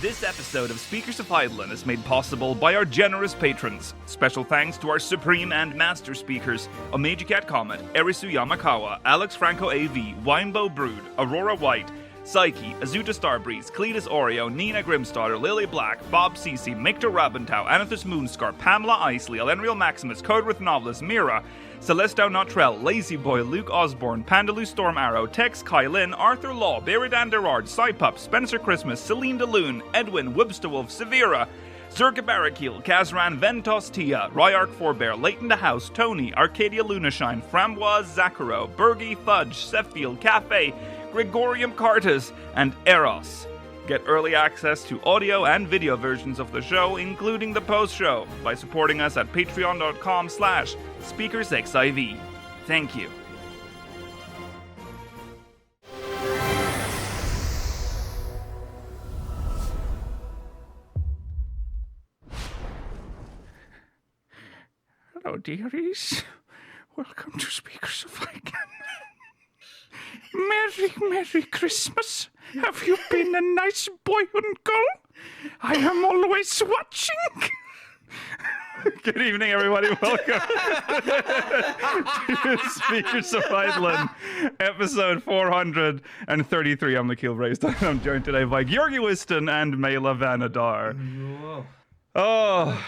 This episode of Speakers of Heidelin is made possible by our generous patrons. Special thanks to our supreme and master speakers, Omeji Cat Comet, Erisu Yamakawa, Alex Franco AV, Winebow Brood, Aurora White, Psyche, Azuta Starbreeze, Cletus Oreo, Nina Grimstarter, Lily Black, Bob Cece, Mictor Rabentau, Anathus Moonscar, Pamela Isley, Elenriel Maximus, Codewith Novelist, Mira, Celesto Notrell, Lazy Boy, Luke Osborne, Pandaloo Storm Arrow, Tex Kylin, Arthur Law, Beridan Derard, Cypup, Spencer Christmas, Celine DeLune, Edwin, Wibstawolf, Severa, Zerka Barakil, Kazran, Ventos Tia, Ryark Forbear, Leighton the House, Tony, Arcadia Lunashine, Framboise Zaccaro, Bergie Fudge, Seffield, Cafe, Gregorium Cartas, and Eros. Get early access to audio and video versions of the show, including the post-show, by supporting us at patreon.com/SpeakersXIV. Thank you. Hello, dearies. Welcome to Speakers of Heidelin. Merry Christmas. Have you been a nice boy and girl? I am always watching. Good evening, everybody. Welcome to Speakers of Heidelin, episode 433. I'm Nikhil Brayston. I'm joined today by Georgi Wiston and Mela Vanadar. Oh,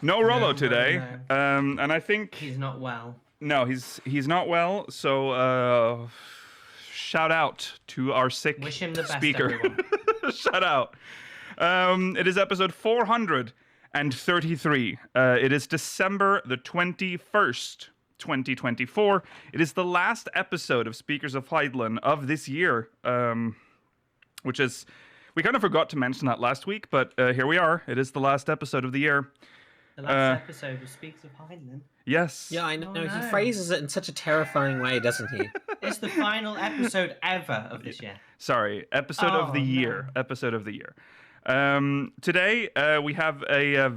no Rollo today. No. And I think He's not well. No, he's not well. So shout out to our sick Wish him the best, speaker. Shout out. It is episode 433. It is December the 21st, 2024. It is the last episode of Speakers of Heidelin of this year, which is, we kind of forgot to mention that last week, but here we are. It is the last episode of the year. The last episode of Speaks of Heidelin. Yes. Yeah, I know. Oh, no. He phrases it in such a terrifying way, doesn't he? It's the final episode ever of this year. Sorry, episode of the year. No. Episode of the year. Today we have a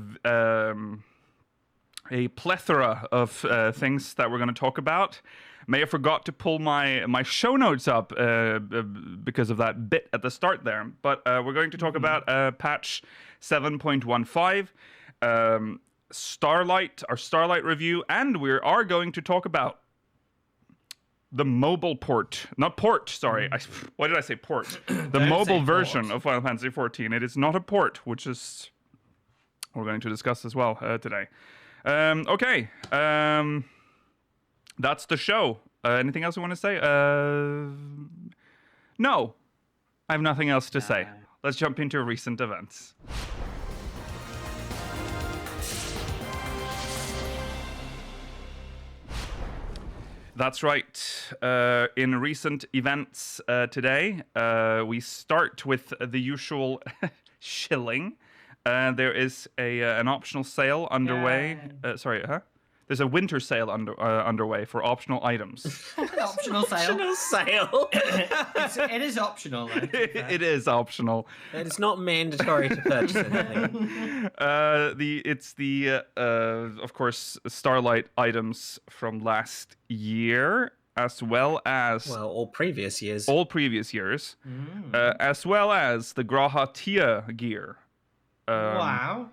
plethora of things that we're going to talk about. May have forgot to pull my show notes up because of that bit at the start there. But we're going to talk about patch 7.15. Starlight, our Starlight review, and we are going to talk about the mobile port. Not port, sorry. Why did I say port? The mobile version of Final Fantasy XIV. It is not a port, which is we're going to discuss as well today. Okay. That's the show. Anything else you want to say? No. I have nothing else to say. Let's jump into recent events. That's right. In recent events today, we start with the usual shilling. There is an optional sale underway. There's a winter sale underway for optional items. Optional sale. Optional sale. It is optional. Though, It is optional. It's not mandatory to purchase anything. It's the of course Starlight items from last year, as well as all previous years. As well as the Graha Tia gear. Wow.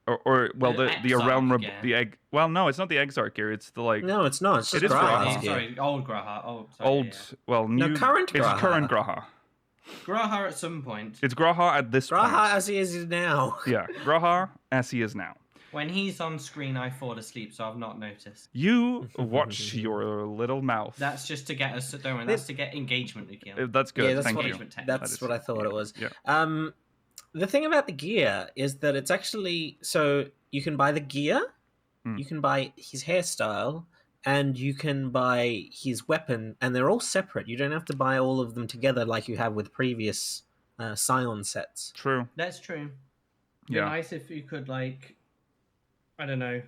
The realm the egg. Well, no, it's not the Exarch gear. It's the like. No, it's not. It's just It is Graha's Graha. gear. Sorry, old Graha. Oh, sorry, Old. yeah. Well, new. No, current It's Graha. current Graha. Graha at some point. It's Graha at this point. Graha as he is now. Yeah, Graha as he is now. When he's on screen, I fall asleep, so I've not noticed. You watch your little mouth. That's just to get us. Don't worry, that's to get engagement, Nikhil. That's good. Yeah, that's Thank what you. That's what I thought it was. Yeah. The thing about the gear is that it's actually so you can buy the gear, you can buy his hairstyle, and you can buy his weapon, and they're all separate. You don't have to buy all of them together like you have with previous Scion sets. True. That's true. It'd be Yeah. nice if you could, like, I don't know,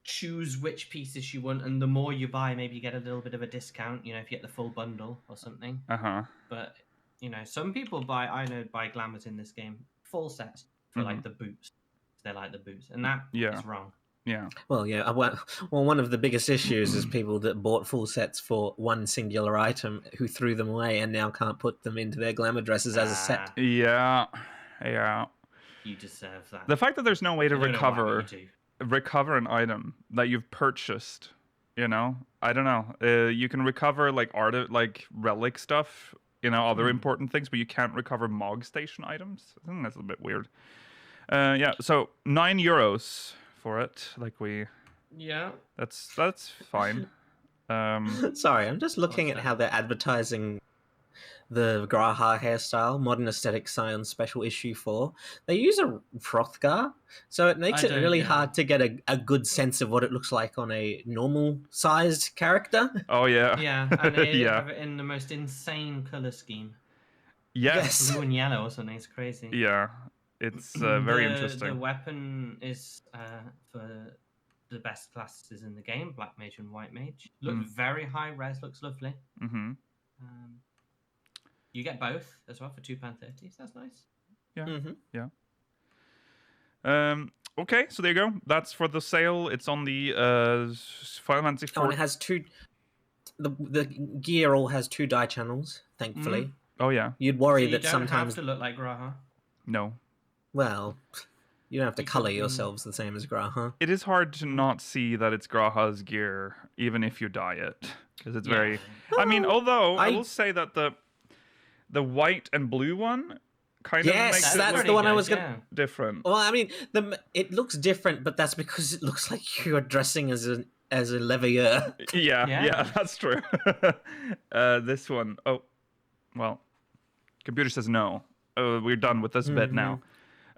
choose which pieces you want, and the more you buy, maybe you get a little bit of a discount, you know, if you get the full bundle or something. But, you know, some people buy glamours in this game, full sets for, like, the boots. They like the boots, and that is wrong. Yeah. Well, yeah. Well, one of the biggest issues is people that bought full sets for one singular item who threw them away and now can't put them into their glamour dresses as a set. Yeah. Yeah. You deserve that. The fact that there's no way to I don't know why, but you do. recover an item that you've purchased, you know, I don't know. You can recover like relic stuff, you know, other important things, but you can't recover Mog Station items. I think that's a bit weird. Yeah, so €9 for it. Yeah. That's fine. Sorry, I'm just looking at how they're advertising the Graha hairstyle, Modern Aesthetic Science Special Issue 4. They use a Frothgar, so it makes it really hard to get a good sense of what it looks like on a normal-sized character. Oh, yeah. Yeah, and they have it in the most insane colour scheme. Yes. Blue and yellow or something, it's crazy. Yeah, it's very interesting. The weapon is for the best classes in the game, Black Mage and White Mage. Looks very high res, looks lovely. Mm-hmm. You get both as well for £2.30, so that's nice. Yeah, Mm-hmm. yeah. Okay, so there you go. That's for the sale. It's on the Final Fantasy IV. Oh, and it has two... The gear all has 2 dye channels, thankfully. Oh, yeah. You'd worry so that sometimes... You don't have to look like Graha. No. Well, you don't have to colour yourselves the same as Graha. It is hard to not see that it's Graha's gear, even if you dye it. Because it's very... I mean, although I will say that the white and blue one kind of makes that's the one I was going to... different. Well, I mean, it looks different, but that's because it looks like you're dressing as a leveilleur. Yeah, that's true. This one, well, computer says no. We're done with this bit now.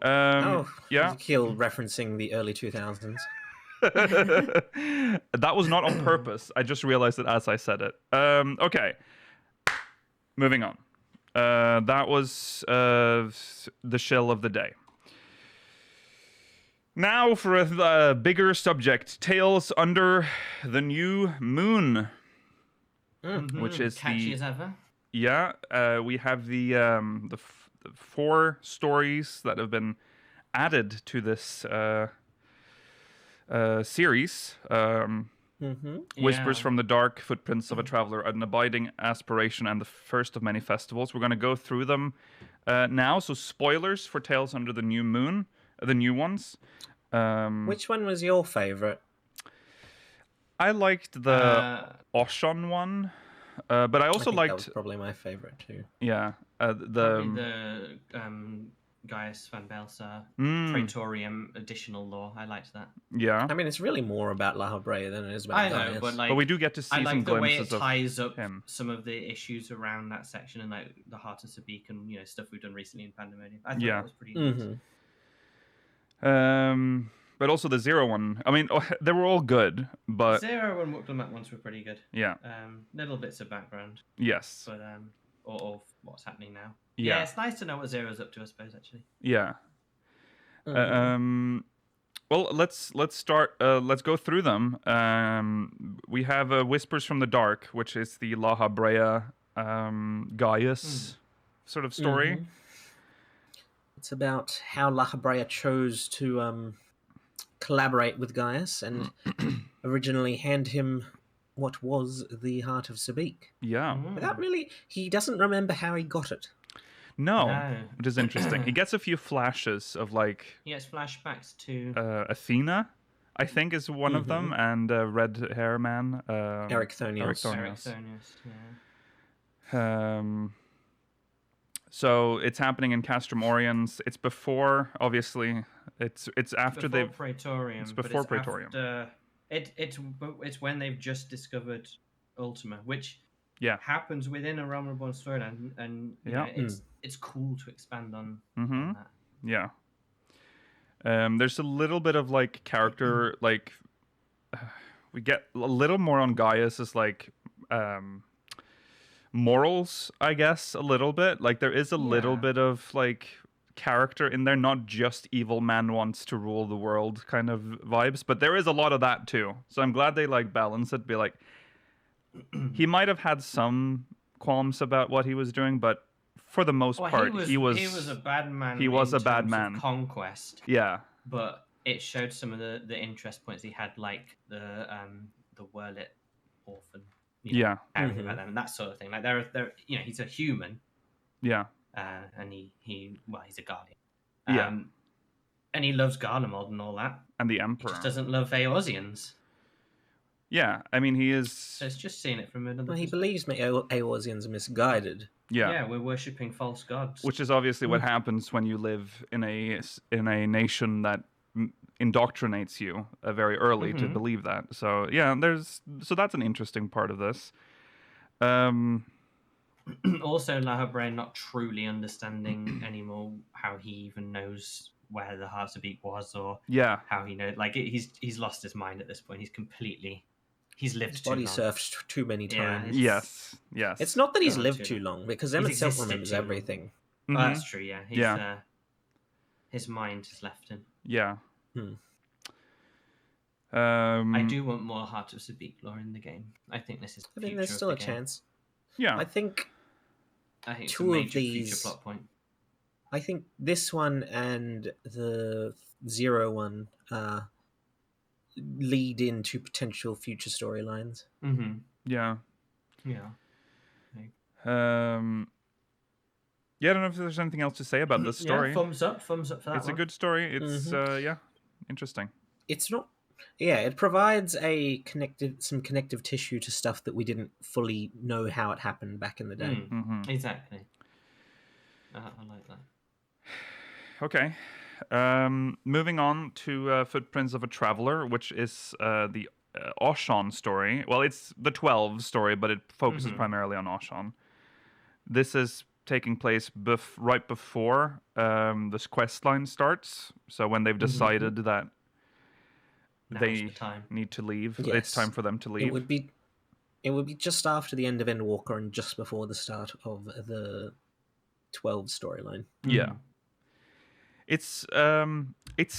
Yeah. Kill referencing the early 2000s. That was not on purpose. I just realized it as I said it. Okay. Moving on. That was the shill of the day. Now for a bigger subject. Tales Under the New Moon. Which is catchy as ever. Yeah, we have the 4 stories that have been added to this series. Whispers from the Dark, Footprints of a Traveler, An Abiding Aspiration, and the First of Many Festivals. We're going to go through them now. So spoilers for Tales Under the New Moon, the new ones. Which one was your favourite? I liked the Oshon one. But I also liked... That was probably my favourite too. Yeah. The Gaius Van Belsa Praetorium additional lore. I liked that. Yeah. I mean, it's really more about La Habrea than it is about Gaius. I know, but we do get to see some glimpses of him. I like the way it ties up some of the issues around that section and like the Heart of Sabik and stuff we've done recently in Pandemonium. I thought that was pretty good. But also the Zero one. I mean, they were all good, but... Zero and Muklumat ones were pretty good. Yeah. Little bits of background. Yes. But, or what's happening now. Yeah, it's nice to know what Zero's up to, I suppose, actually. Yeah. Well, let's start. Let's go through them. We have Whispers from the Dark, which is the La Habrea Gaius sort of story. It's about how La Habrea chose to collaborate with Gaius and originally hand him what was the Heart of Sabik. Yeah. Without really... He doesn't remember how he got it. No, which is interesting. He gets a few flashes of like... He gets flashbacks to... Athena, I think, is one of them, and Red Hair Man. Eric Thonios. Yeah. So it's happening in Castrum Oriens. It's before, obviously. It's after they've... Praetorium. It's before Praetorium. It's when they've just discovered Ultima, which happens within a Realm Reborn storyline, and it's cool to expand on that. Yeah. There's a little bit of like character, like we get a little more on Gaius's like morals, I guess, a little bit. Like there is a little bit of like character in there, not just evil man wants to rule the world kind of vibes, but there is a lot of that too. So I'm glad they like balance it. Be like, he might have had some qualms about what he was doing, but for the most part, he was a bad man. He was a bad man. Conquest. Yeah. But it showed some of the interest points he had, like the Wurlit orphan, caring about them and that sort of thing. Like they're he's a human, and he's a guardian, and he loves Garlemald and all that, and the Emperor. He just doesn't love Eorzeans. Yeah, I mean, he is. So it's just seeing it from another. Well, he believes Eorzeans are misguided. Yeah, we're worshipping false gods, which is obviously what happens when you live in a nation that indoctrinates you very early to believe that. So yeah, that's an interesting part of this. Also, Lahabrain not truly understanding anymore how he even knows where the Hearts of Beak was, or how he knows. Like he's lost his mind at this point. He's lived his too body long. surfed too many times. Yes. It's not that he's lived too long, because Emmett Self remembers everything. Oh, that's true. Yeah, his mind has left him. Yeah. I do want more Heart of Sabik lore in the game. I think this is. I mean, there's still a chance. Yeah, I think it's two a major of these future plot point. I think this one and the 0 one lead into potential future storylines. Mm-hmm. Yeah. Yeah. I don't know if there's anything else to say about this story. Yeah, thumbs up for that It's a good story. It's interesting. It's not. Yeah, it provides some connective tissue to stuff that we didn't fully know how it happened back in the day. Exactly. I like that. Okay. Moving on to Footprints of a Traveler, which is the Oshan story. Well, it's the 12 story, but it focuses primarily on Oshan. This is taking place right before this quest line starts. So when they've decided that they need to leave, it's time for them to leave. It would be just after the end of Endwalker and just before the start of the 12 storyline. Yeah. It's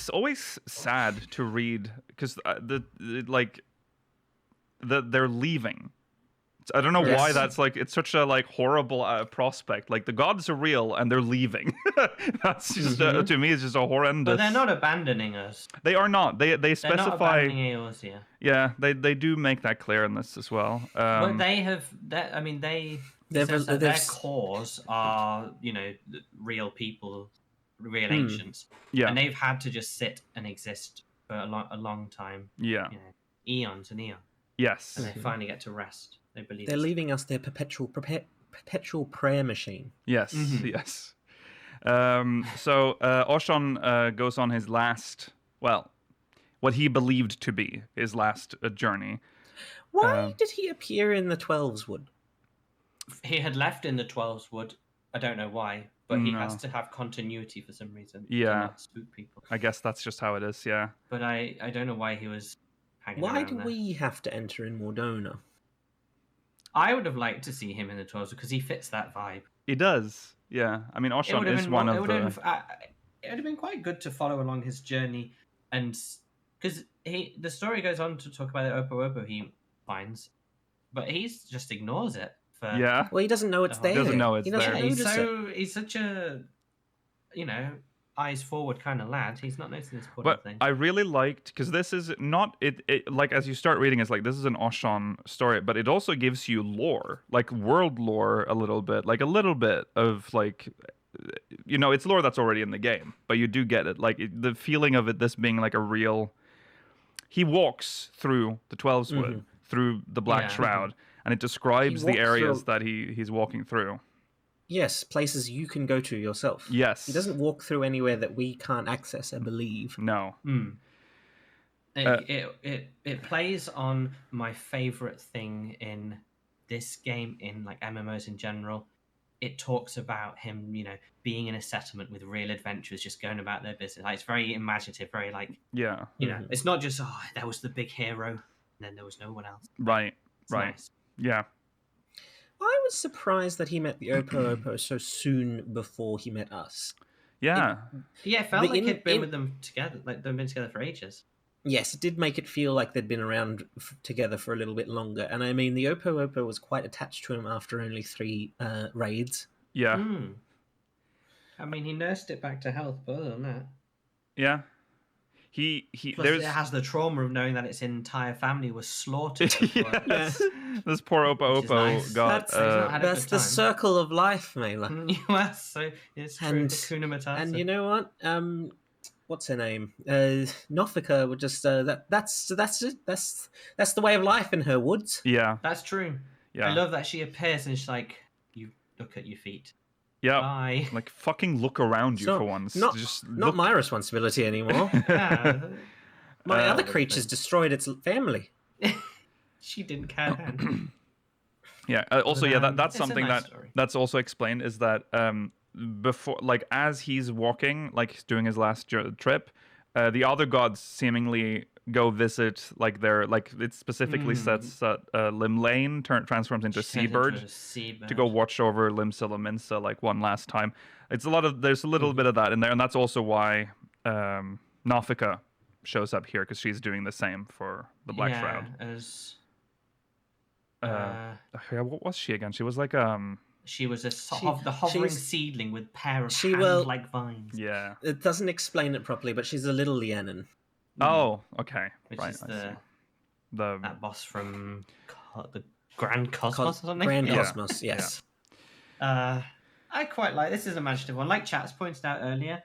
always sad to read because they're leaving. I don't know why that's it's such a horrible prospect. Like the gods are real and they're leaving. That's just to me it's just a horrendous. But they're not abandoning us. They are not. They specify. They're not abandoning Eorzea. Yeah, they do make that clear in this as well. But they have. Their cause are real people, real ancients. Yeah, and they've had to just sit and exist for a long time. Yeah, eons and eons. Yes, and they finally get to rest. They believe they're leaving us their perpetual prayer machine. Yes, yes. So Oshan goes on his last, what he believed to be his last journey. Why did he appear in the 12's Wood? He had left in the 12's Wood. I don't know why, but he has to have continuity for some reason. Yeah, to not spook people. I guess that's just how it is. Yeah, but I don't know why he was hanging around. Why do we have to enter in Mordona? I would have liked to see him in the 12s because he fits that vibe. He does, yeah. I mean, Oshan is one of the... It would have been quite good to follow along his journey, and because the story goes on to talk about the Opo he finds, but he just ignores it. Yeah. Well, he doesn't know it's there. He doesn't know it's there. He's such a, eyes forward kind of lad. He's not noticing this important thing. I really liked because this is not it like as you start reading, it's like this is an Oshan story, but it also gives you lore, like world lore a little bit of it's lore that's already in the game, but you do get it, the feeling of it, this being like a real. He walks through the 12's Wood, through the Black Shroud, and it describes the areas that he's walking through. Yes, places you can go to yourself. Yes. He doesn't walk through anywhere that we can't access, I believe. No. It plays on my favorite thing in this game, in MMOs in general. It talks about him, being in a settlement with real adventurers, just going about their business. It's very imaginative, very it's not just, there was the big hero, and then there was no one else. Right, right. Nice. Yeah. I was surprised that he met the Opo so soon before he met us. Yeah. It felt like he'd been with them together, they've been together for ages. Yes, it did make it feel like they'd been around together for a little bit longer. And I mean, the Opo was quite attached to him after only 3 raids. Yeah. I mean, he nursed it back to health, but other than that... Yeah. Plus, it has the trauma of knowing that its entire family was slaughtered. Yes. This poor Opa nice. got... That's the circle of life, Mela. Yes, so it's true. Hakuna Matata. And you know what? What's her name? Nofika would just that's it. That's the way of life in her woods. Yeah, that's true. Yeah, I love that she appears and she's like, "You look at your feet." Yeah, bye. Like fucking look around you for once. Not my responsibility anymore. My other creatures destroyed its family. She didn't care then. Yeah. Also, that's something that's also explained is that before, like, as he's walking, like doing his last trip, the other gods seemingly go visit, like it specifically sets that Limlane transforms into a seabird to go watch over Limsila Minsa like one last time. There's a little bit of that in there, and that's also why Nofika shows up here, because she's doing the same for the Black Shroud. What was she again? She was like She was the hovering seedling with a pair of hand-like vines. Yeah. It doesn't explain it properly, but she's a little Lianon. Oh, okay. Which is that boss from the Grand Cosmos or something? Grand Cosmos, yes. I quite like this. Is a imaginative one. Like Chats pointed out earlier,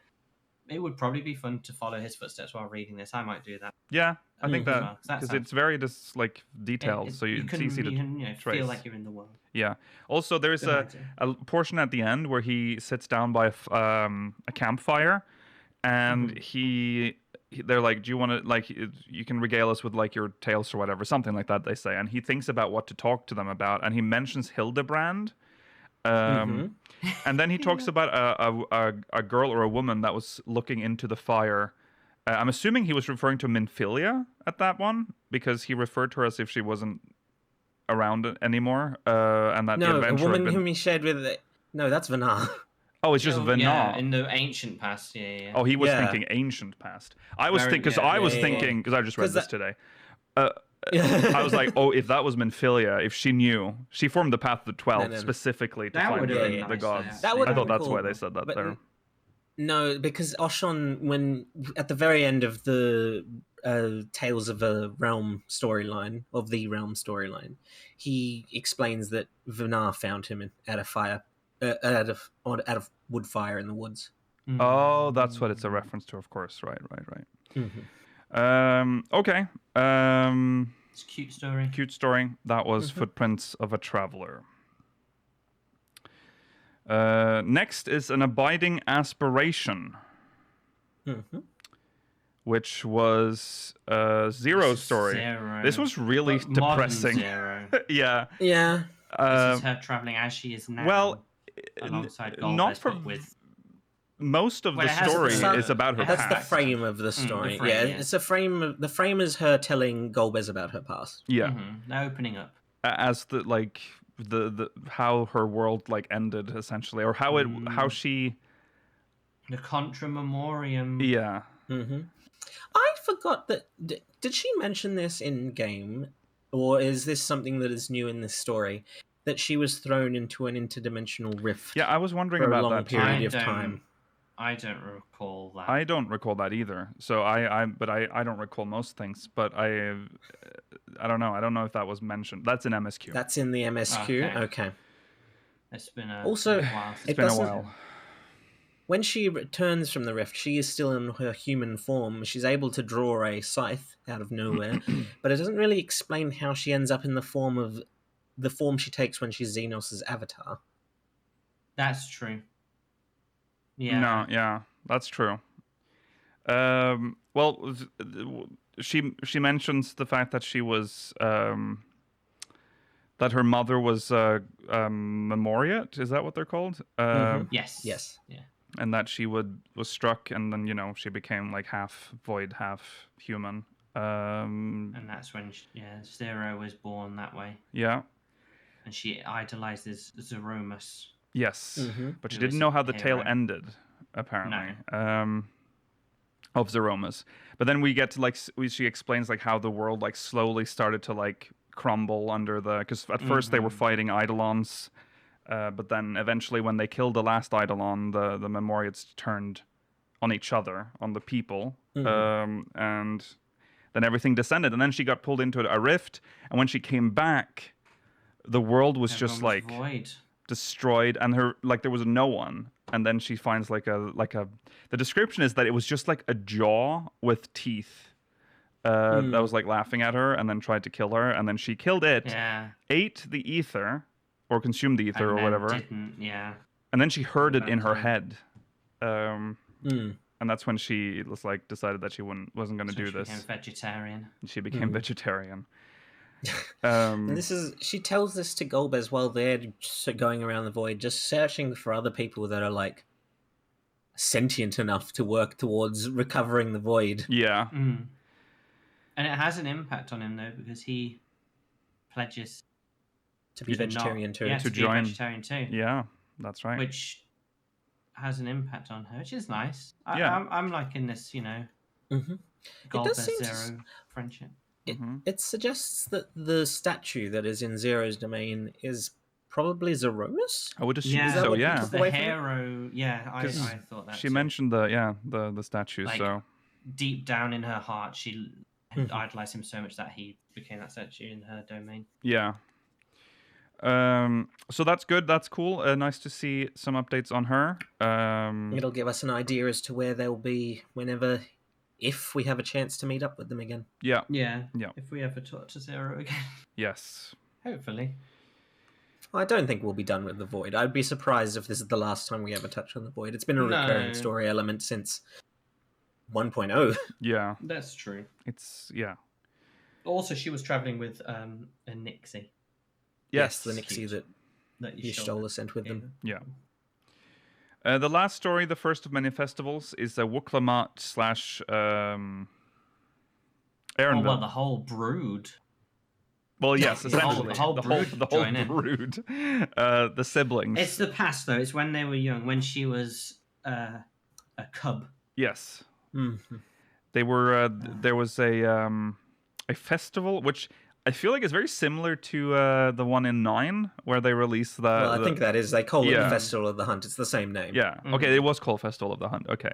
it would probably be fun to follow his footsteps while reading this. I might do that. Yeah, I think that, because it's very just like detailed, so it's easy to trace. Feel like you're in the world. Yeah. Also, there's a portion at the end where he sits down by a campfire, and they're like, "Do you want to, like, you can regale us with like your tales or whatever," something like that, they say, and he thinks about what to talk to them about, and he mentions Hildebrand. And then he talks about a girl or a woman that was looking into the fire. I'm assuming he was referring to Minfilia at that one, because he referred to her as if she wasn't around anymore. And that a woman whom he shared with. No, that's Vanar. Oh, it's just Vanar. Yeah, in the ancient past. Yeah. Oh, he was thinking ancient past. I was thinking, because I just read this today. I was like, oh, if that was Minfilia, if she knew, she formed the Path of the 12 specifically to find the gods. I thought that's why they said that there. No, because Oshon, when at the very end of the Tales of a Realm storyline, he explains that Vanar found him at a fire, at a wood fire in the woods. Oh, that's what it's a reference to, of course. Right. Okay. It's a cute story. Cute story. That was Footprints of a Traveler. Next is An Abiding Aspiration, which was Zero's story. Zero. This was really depressing. Yeah. This is her traveling as she is now. Well, alongside Golbez, with most of the story is about her past. That's the frame of the story. It's a frame. The frame is her telling Golbez about her past. Yeah, now opening up as the how her world like ended essentially, or how she the Contra Memoriam. Yeah. I forgot that. Did she mention this in game, or is this something that is new in this story? That she was thrown into an interdimensional rift. Yeah, I was wondering about that for a long period of time. I don't recall that. I don't recall that either. So I don't recall most things. But I don't know. I don't know if that was mentioned. That's in MSQ. That's in the MSQ. Okay. It's been a while. It's been a while. When she returns from the rift, she is still in her human form. She's able to draw a scythe out of nowhere, but it doesn't really explain how she ends up in the form she takes when she's Xenos' avatar. That's true. Yeah. No, yeah, that's true. Well, she mentions the fact that she was that her mother was Memoriat. Is that what they're called? Yes. Yeah. And that she was struck, and then she became like half void, half human. And that's when Zero was born that way. Yeah. And she idolizes Zeromus. Yes, but she didn't know how the tale ended, apparently, of Zeromus. But then we get to she explains like how the world like slowly started to like crumble under because at first they were fighting Eidolons, but then eventually when they killed the last Eidolon, the Memoriats turned on each other, on the people, and then everything descended, and then she got pulled into a rift, and when she came back, the world was just like void. Destroyed, and her there was no one, and then she finds the description is that it was just like a jaw with teeth that was like laughing at her and then tried to kill her, and then she killed it, ate the ether or consumed the ether or whatever, and then she heard it in her head, and that's when she was like decided that she wasn't going to do this. She became vegetarian. And she tells this to Golbez while they're going around the void, just searching for other people that are like sentient enough to work towards recovering the void. Yeah. And it has an impact on him though, because he pledges to be vegetarian too. Yeah, to join. Be vegetarian too. Yeah, that's right. Which has an impact on her, which is nice. I'm liking this, Golbez Zero friendship. It suggests that the statue that is in Zero's domain is probably Zeromus? I would assume so, yeah. The hero, I thought that she mentioned the statue, so... Deep down in her heart, she idolized him so much that he became that statue in her domain. Yeah. So that's good, that's cool. Nice to see some updates on her. It'll give us an idea as to where they'll be if we have a chance to meet up with them again. Yeah. If we ever talk to Zero again. Yes. Hopefully. I don't think we'll be done with the Void. I'd be surprised if this is the last time we ever touch on the Void. It's been a recurring story element since 1.0. Yeah. That's true. Also, she was traveling with a Nixie. Yes, the Nixie that Y'shtola sent with them. Yeah. The last story, the first of many festivals, is a Wuklamart / Ehrenville. Well, the whole brood. Well, yes, essentially. the whole brood. The siblings. It's the past, though. It's when they were young, when she was a cub. Yes. Mm-hmm. They were. There was a festival, which I feel like is very similar to the one in 9, where they released the... Well, I think that is. They call it the Festival of the Hunt. It's the same name. Yeah. Mm-hmm. Okay, it was called Festival of the Hunt. Okay.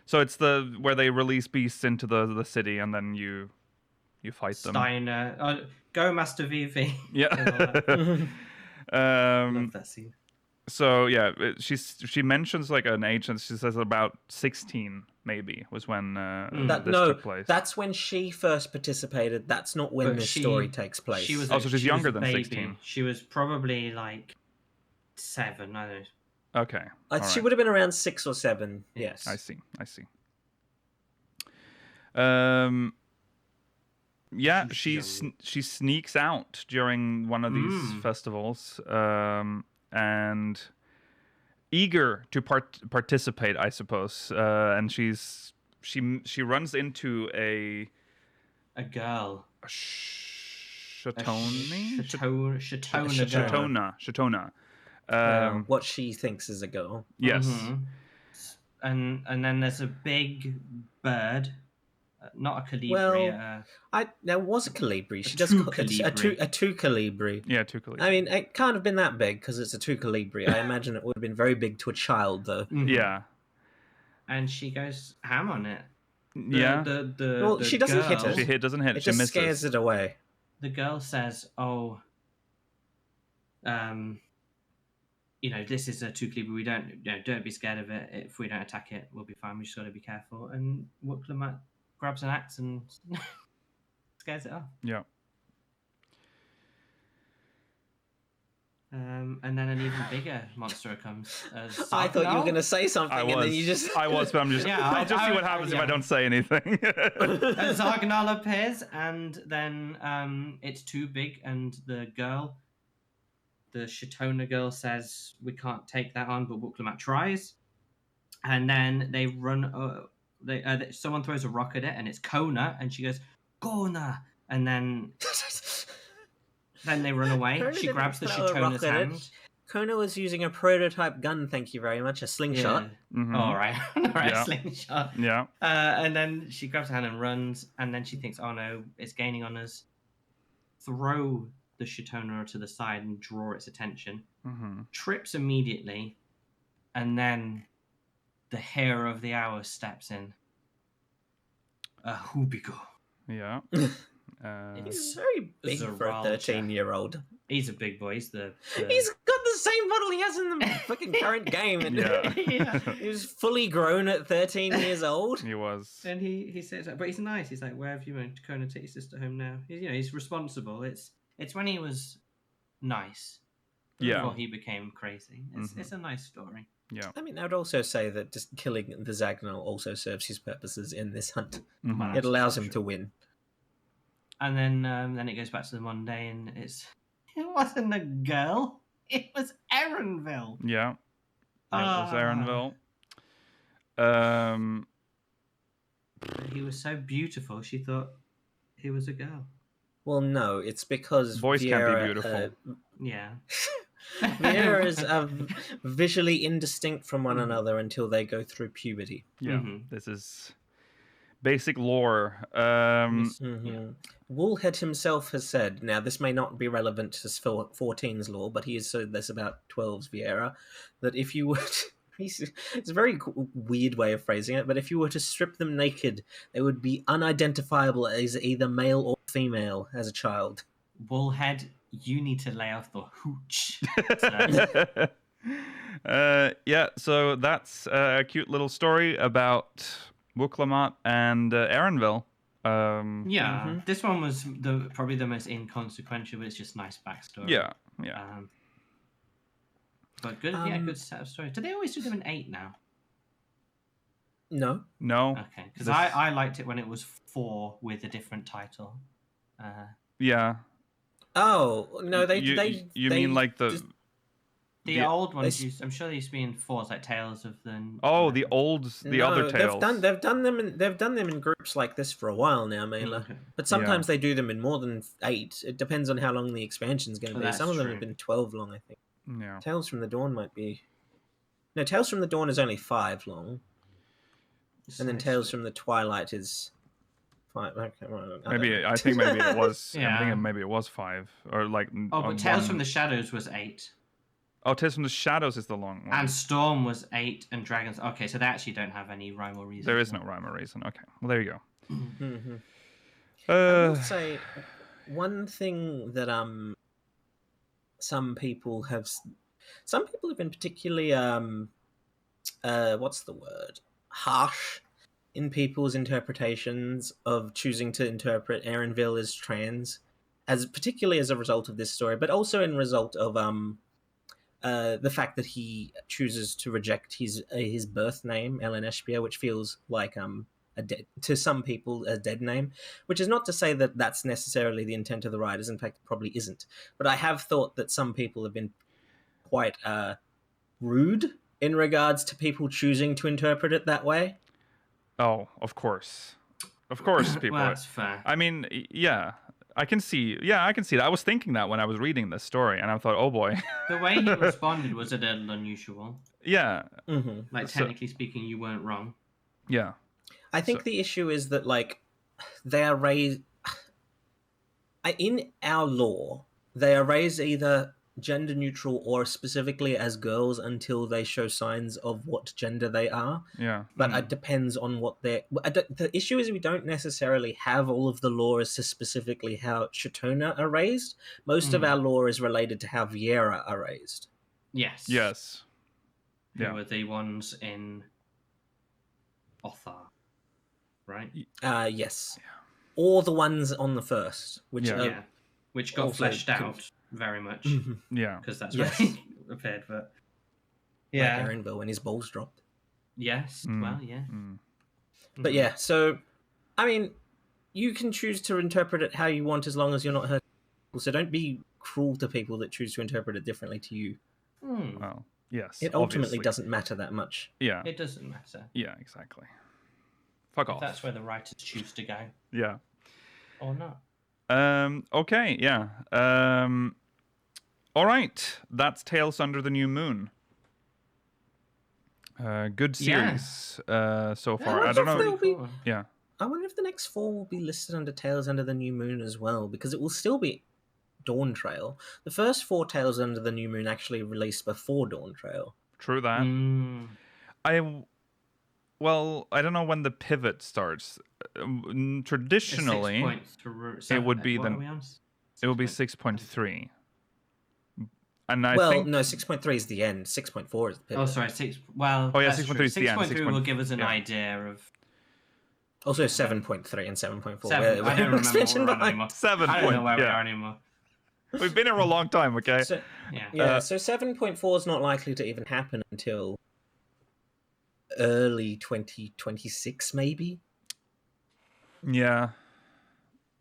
So it's where they release beasts into the city, and then you fight them. Steiner. Go Master VV. Yeah. Love that scene. So yeah, she mentions like an age, and she says about 16 maybe was when this took place. That's when she first participated. That's not when this story takes place. So she's younger than 16. She was probably like 7. I don't know. Okay. She would have been around 6 or 7. Yes. I see. Yeah, she sneaks out during one of these festivals, and eager to participate, I suppose. And she runs into a girl, a Shatona. What she thinks is a girl. Yes. Mm-hmm. And then there's a big bird. Not a colibri. Well, there was a colibri. She does a two colibri. Yeah, 2 colibri. I mean, it can't have been that big because it's a 2 colibri. I imagine it would have been very big to a child, though. Mm-hmm. Yeah. And she goes ham on it. She doesn't hit it. She doesn't hit it. It just scares it away. The girl says, "Oh, this is a 2 colibri. We don't be scared of it. If we don't attack it, we'll be fine. We just got to be careful." And Wuklamart grabs an axe and scares it off. Yeah. And then an even bigger monster comes. I thought you were going to say something, and then you just... I was, but I'm just... I'll just see what happens if I don't say anything. Zargnal appears, and then it's too big, and the Shatona girl says, "We can't take that on," but Wuklamart tries. And then they run... someone throws a rock at it, and it's Kona, and she goes, "Kona!" And then they run away. She grabs the Shatona's hand. Kona was using a prototype gun, thank you very much, a slingshot. Yeah. Mm-hmm. All right, slingshot. Yeah. And then she grabs her hand and runs, and then she thinks, "Oh no, it's gaining on us." Throw the Shatona to the side and draw its attention. Mm-hmm. Trips immediately, and then the hero of the hour steps in. Hubigo. Yeah. He's very big for a 13-year-old. He's a big boy. He's got the same model he has in the fucking current game. Yeah. He was fully grown at 13 years old. He was. And he says, but he's nice. He's like, where have you been? Kona, take your sister home now. He's responsible. It's when he was nice. Yeah. Before he became crazy. It's a nice story. Yeah. I mean, I would also say that just killing the Zagnal also serves his purposes in this hunt. Mhm. It allows him to win. And then it goes back to the mundane. It wasn't a girl. It was Erenville. Yeah. It was Erenville. He was so beautiful. She thought he was a girl. Well, no, it's because Boys Viera, can't be beautiful. Yeah. Viera's visually indistinct from one another until they go through puberty. Yeah. This is basic lore. Woolhead himself has said, now this may not be relevant to 14's lore, but he has said this about 12's Viera, that if you were to, it's a very weird way of phrasing it, but if you were to strip them naked, they would be unidentifiable as either male or female as a child. Woolhead, you need to lay off the hooch. Yeah, so that's a cute little story about Wuklamot and Erenville. This one was probably the most inconsequential, but it's just nice backstory. Yeah. But good, good set of story. Do they always do them in 8 now? No. Okay, because I liked it when it was 4 with a different title. Yeah. Oh no, they mean like the old ones? I'm sure they used to be in 4s, like Tales of the. Oh, the other Tales. They've done them in groups like this for a while now, Mela. Okay. But sometimes they do them in more than 8. It depends on how long the expansion's going to be. Some of them have been 12 long, I think. Yeah. Tales from the Dawn might be. No, Tales from the Dawn is only 5 long, and then Tales from the Twilight is. Okay, I think maybe it was. Yeah. I'm thinking maybe it was 5 or like. Oh, but Tales from the Shadows was 8. Oh, Tales from the Shadows is the long one. And Storm was 8, and Dragons. Okay, so they actually don't have any rhyme or reason. There is no rhyme or reason. Okay, well there you go. I would say one thing that some people have been particularly what's the word, harsh in people's interpretations of choosing to interpret Erenville as trans, particularly as a result of this story, but also in result of the fact that he chooses to reject his birth name, Ellen Eshbia, which feels like to some people a dead name, which is not to say that that's necessarily the intent of the writers. In fact, it probably isn't. But I have thought that some people have been quite rude in regards to people choosing to interpret it that way. Oh, of course, people. Well, that's fair. I mean, yeah. I can see that. I was thinking that when I was reading this story, and I thought, oh boy. The way he responded was a little unusual. Yeah. Mm-hmm. Like, technically speaking, you weren't wrong. Yeah. I think the issue is that, like, they are raised... In our law, they are raised either gender neutral or specifically as girls until they show signs of what gender they are. Yeah. But it depends on what they're... The issue is we don't necessarily have all of the law as to specifically how Chitona are raised. Most of our law is related to how Viera are raised. Yes. Yes. Who were the ones in Othar, right? Yes. Yeah. Or the ones on the first, which got fleshed out very much. Yeah, because that's where he appeared. But like Erenville when his balls dropped. Yes. Well, yeah. But yeah, so I mean, you can choose to interpret it how you want as long as you're not hurting people. So don't be cruel to people that choose to interpret it differently to you. Well, yes. It ultimately doesn't matter that much. Yeah. It doesn't matter. Yeah, exactly. Fuck off. That's where the writers choose to go. Yeah. Or not. Okay, yeah. All right. That's Tales Under the New Moon. Good series so far. I don't know. Yeah. I wonder if the next 4 will be listed under Tales Under the New Moon as well, because it will still be Dawn Trail. The first 4 Tales Under the New Moon actually released before Dawn Trail. True that. Well, I don't know when the pivot starts. Traditionally, it would be it would be 6.3. And I think no, 6.3 is the end. 6.4 is the pivot. Oh, sorry, 6. Well, oh yeah, that's 6.3 true. is the end. 6.3 will give us an idea of. Also 7.3 and 7.4. I don't remember expansion where we're on anymore. 7. I don't know where we are anymore. We've been here a long time, okay? So, yeah. So 7.4 is not likely to even happen until early 2026, maybe. Yeah.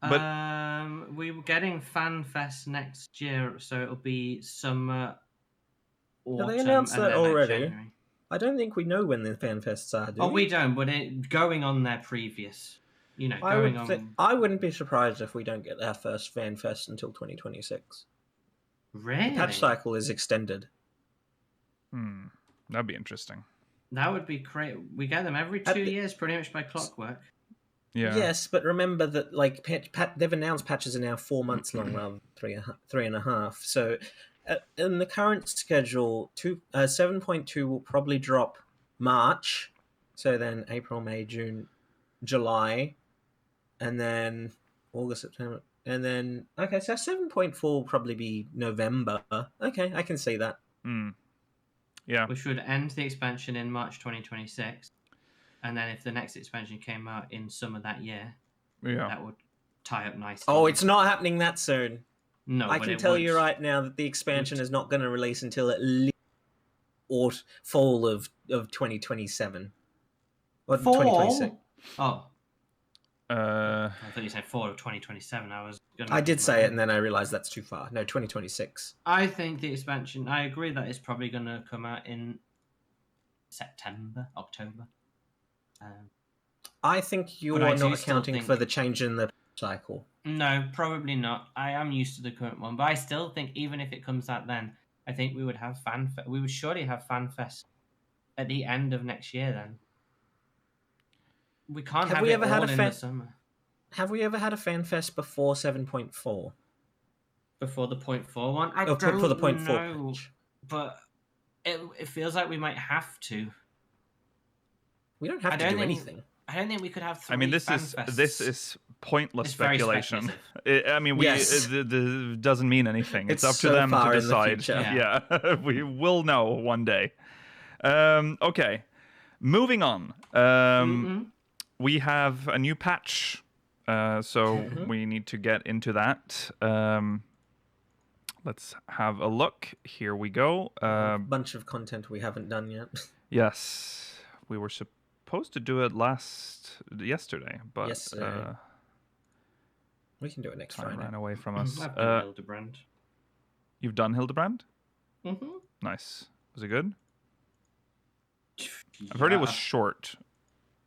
But we were getting FanFest next year, so it'll be summer, autumn, they announced and that then already. January. I don't think we know when the FanFests are, do we? Oh, we don't, but going on their previous, I wouldn't be surprised if we don't get our first FanFest until 2026. Really? The patch cycle is extended. That'd be interesting. That would be great. We get them every 2 years, pretty much by clockwork. Yeah. Yes, but remember that they've announced patches are now 4 months long rather than 3.5. So in the current schedule, 7.2 will probably drop March. So then April, May, June, July, and then August, September, and then so 7.4 will probably be November. Okay, I can see that. Yeah. Which would end the expansion in March 2026. And then if the next expansion came out in summer that year, that would tie up nicely. Oh, it's not happening that soon. No, I can tell you right now that the expansion is not going to release until at least fall of 2027. Or 2026. Oh. I thought you said fall of 2027. I did say it, and then I realized that's too far. No, 2026. I think the expansion, I agree that it's probably going to come out in September, October. I think you're not accounting for the change in the cycle. No, probably not. I am used to the current one, but I still think even if it comes out then, I think we would have FanFest. We would surely have FanFest at the end of next year. Then we can't have it all in the summer. Have we ever had a FanFest before 7.4? Before the 0.4 one? I don't for the 0.4 know, patch. but it feels like we might have to. We don't have to do anything. I don't think we could have 3 I mean, this is pointless speculation. It doesn't mean anything. It's up to them to decide. Yeah. We will know one day. Okay, moving on. We have a new patch, so we need to get into that. Let's have a look. Here we go. A bunch of content we haven't done yet. Yes, we were supposed to do it yesterday, but we can do it next Friday. Time ran away from us. I've done Hildebrand. You've done Hildebrand? Nice. Was it good? I've heard it was short.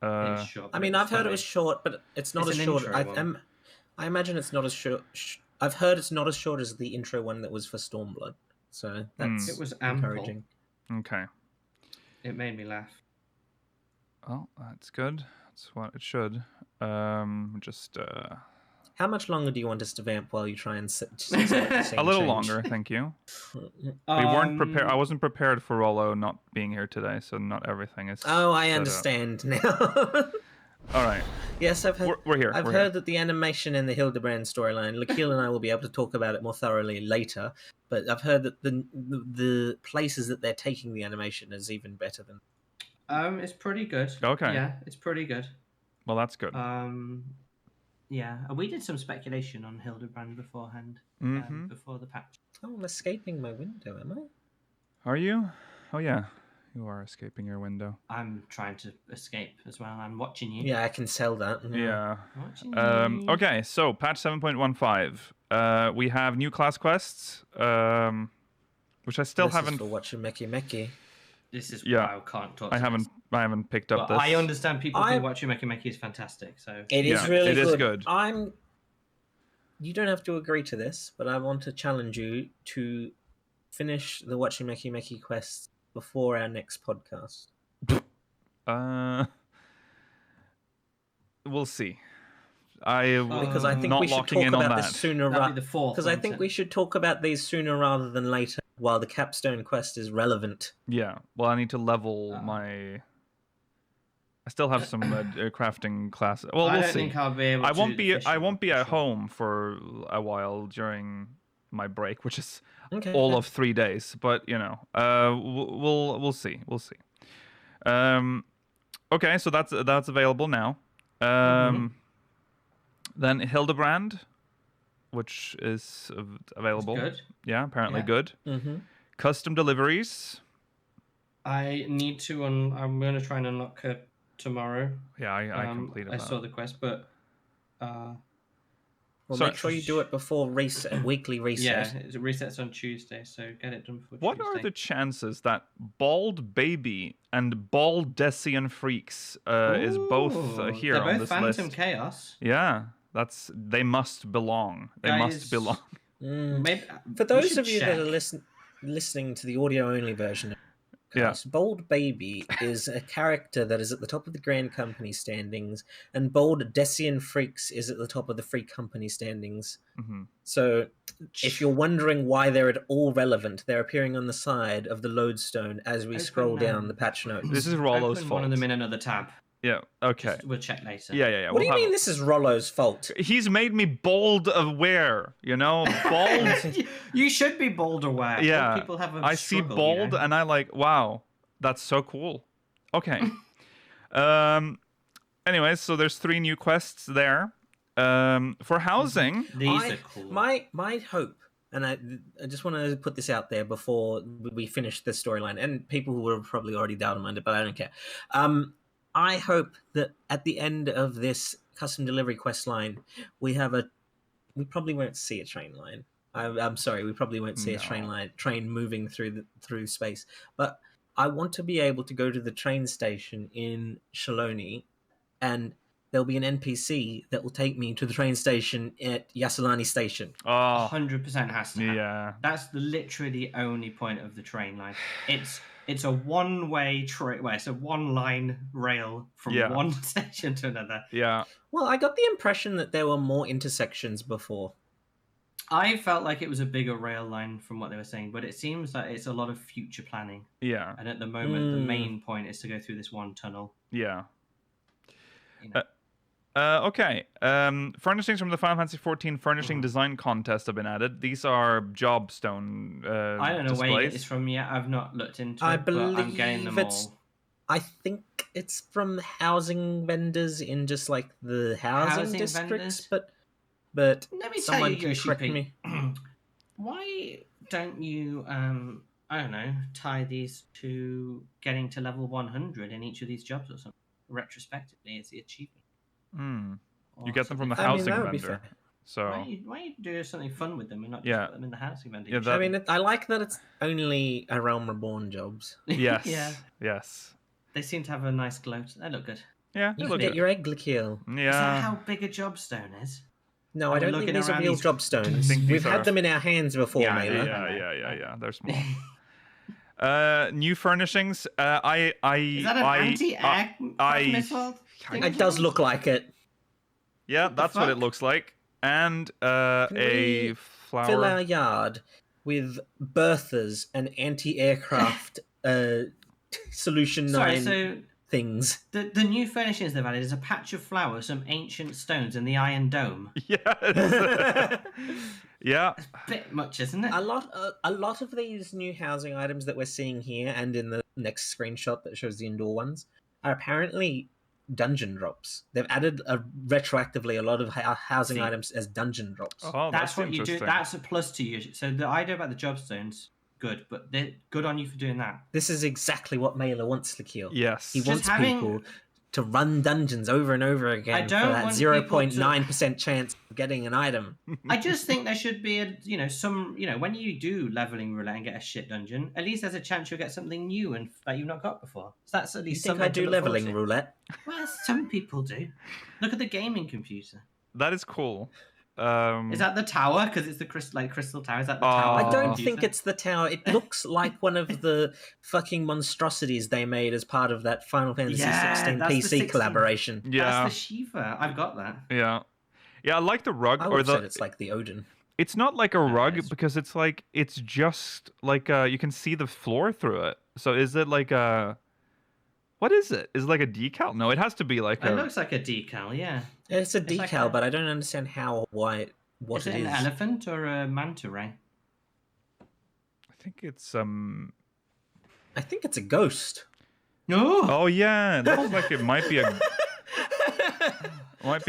I mean, I've heard it was short, but it's not as short. I imagine it's not as short. I've heard it's not as short as the intro one that was for Stormblood. So that's it was encouraging. Okay. It made me laugh. Well, that's good. That's what it should. How much longer do you want us to vamp while you try and a little longer, thank you. We weren't prepared. I wasn't prepared for Rollo not being here today, so not everything is. Oh, I understand now. All right. Yes, I've heard. We're here. I've heard that the animation in the Hildebrand storyline. Lakil and I will be able to talk about it more thoroughly later. But I've heard that the places that they're taking the animation is even better than. It's pretty good. Okay. Yeah, it's pretty good. Well, that's good. Yeah, we did some speculation on Hildebrand beforehand, before the patch. Oh, I'm escaping my window, am I? Are you? Oh yeah, you are escaping your window. I'm trying to escape as well. I'm watching you. Yeah, I can sell that. Yeah. Watching you. Okay, so patch 7.15. We have new class quests, which I still haven't. This is for watching Meki. This is why I can't talk. I haven't picked up but this. I understand people think watching Meki is fantastic. So it is really good. It is good. You don't have to agree to this, but I want to challenge you to finish the watching Meki quest before our next podcast. We'll see. Because I think we should talk about this sooner. Because I think we should talk about these sooner rather than later, while the capstone quest is relevant. Yeah. Well, I need to level my. I still have some crafting classes. Well, we'll I see. don't think I'll be able I to won't do be. the I won't be fishing at home for a while during my break, which is Okay. all of 3 days. But we'll see. We'll see. Okay, so that's available now. Then Hildebrand, which is available. Good. Yeah, apparently Yeah. good. Custom deliveries. I need to. I'm going to try and unlock her tomorrow. Yeah, I completed that. I saw the quest, but. Well, make sure you do it before weekly reset. Yeah, it resets on Tuesday, so get it done before What Tuesday. are the chances that Bald Baby and Bald Decian Freaks is both here they're on both this Phantom list? Chaos. Yeah, they must belong. They must belong. Maybe, For those of you that are listening to the audio-only version, Bold Baby is a character that is at the top of the Grand Company standings, and Bold Decian Freaks is at the top of the Free Company standings. So, if you're wondering why they're at all relevant, they're appearing on the side of the lodestone as we scroll down the patch notes. This is Rollo's fault. One of them in another tab. Yeah, okay. We'll check later. Yeah. What do you mean this is Rollo's fault? He's made me bold aware, Bald. You should be bold aware. Yeah. People have a I see bold and I like, wow, that's so cool. Okay. Anyways, so there's 3 new quests there. For housing. These are cool. My hope, and I just want to put this out there before we finish the storyline, and people who will probably already doubted it, but I don't care. I hope that at the end of this custom delivery quest line, we probably won't see a train line. I'm sorry, we probably won't see a train moving through space. But I want to be able to go to the train station in Shaloni, and there'll be an NPC that will take me to the train station at Yasalani Station. 100% has to happen. Yeah. That's literally the only point of the train line. It's a one-way train. Well, it's a one-line rail from one station to another. Yeah. Well, I got the impression that there were more intersections before. I felt like it was a bigger rail line from what they were saying, but it seems that it's a lot of future planning. Yeah. And at the moment, the main point is to go through this one tunnel. Yeah. Okay. Furnishings from the Final Fantasy XIV Furnishing Design Contest have been added. These are jobstone I don't know displays. where it's from yet. I've not looked into it, but I'm getting them all. I think it's from housing vendors in just like the housing districts, vendors? but let me someone tell you, can correct me. Why don't you, I don't know, tie these to getting to level 100 in each of these jobs or something? Retrospectively, it's the achievement. You get them from the housing vendor. So why you do something fun with them and not just put them in the housing vendor? Yeah, I like that it's only a Realm Reborn jobs. Yes. Yes. They seem to have a nice glow. They look good. Yeah, you can get your egg kill. Yeah. Is that how big a jobstone is? No, I don't think these are real jobstones. We've had them in our hands before, Mela. Yeah. They're small. New furnishings. Is that an anti-air missile? It does look like it. Yeah, that's what it looks like. And a flower. Fill our yard with berthas and anti-aircraft Solution 9 things. The new furnishings they've added is a patch of flowers, some ancient stones, and the Iron Dome. Yes. Yeah. It's a bit much, isn't it? A lot of these new housing items that we're seeing here and in the next screenshot that shows the indoor ones are apparently dungeon drops. They've added retroactively a lot of housing items as dungeon drops. Oh, that's what you do. That's a plus to you. So the idea about the jobstones, good, but they're good on you for doing that. This is exactly what Mailer wants, Lakil. Yes. He wants people to run dungeons over and over again for that 0.9% chance of getting an item. I just think there should be when you do leveling roulette and get a shit dungeon, at least there's a chance you'll get something new and that you've not got before. So that's at least something. You think I do leveling roulette? Well, some people do. Look at the gaming computer. That is cool. Is that the tower? Because it's the crystal tower. Is that the tower? I don't think it's the tower. It looks like one of the fucking monstrosities they made as part of that Final Fantasy 16 PC collaboration. Yeah, that's the Shiva. I've got that. Yeah, I like the rug. It's like the Odin. It's not like a rug because it's just like you can see the floor through it. So is it like a? What is it? Is it like a decal? No, it has to be like It looks like a decal, yeah. It's a decal, but I don't understand how, why, what it is. Is it an elephant or a manta ray? I think it's I think it's a ghost. No. Oh yeah, that looks like it might be a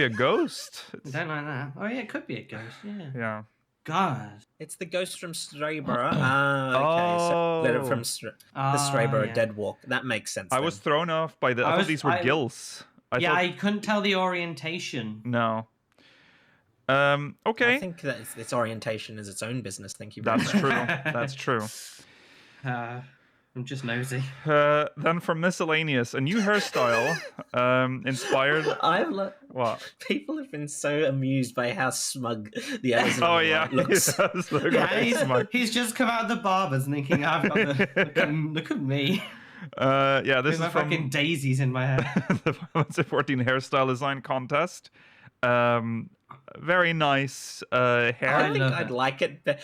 ghost. I don't like that. Oh yeah, it could be a ghost. Yeah. Yeah. God. It's the ghost from Strayborough. Okay. So letter from the Strayborough Dead Walk. That makes sense. I was thrown off by the. I thought these were gills. I couldn't tell the orientation. No. Okay. I think that its orientation is its own business. Thank you. That's true. That's true. I'm just nosy. Then from miscellaneous, a new hairstyle inspired. What? People have been so amused by how smug the Amazon looks. He does look he's just come out of the barbers thinking, I've got look at me. This is from fucking daisies in my hair. The 14 hairstyle design contest. Very nice hair. I think I'd like it.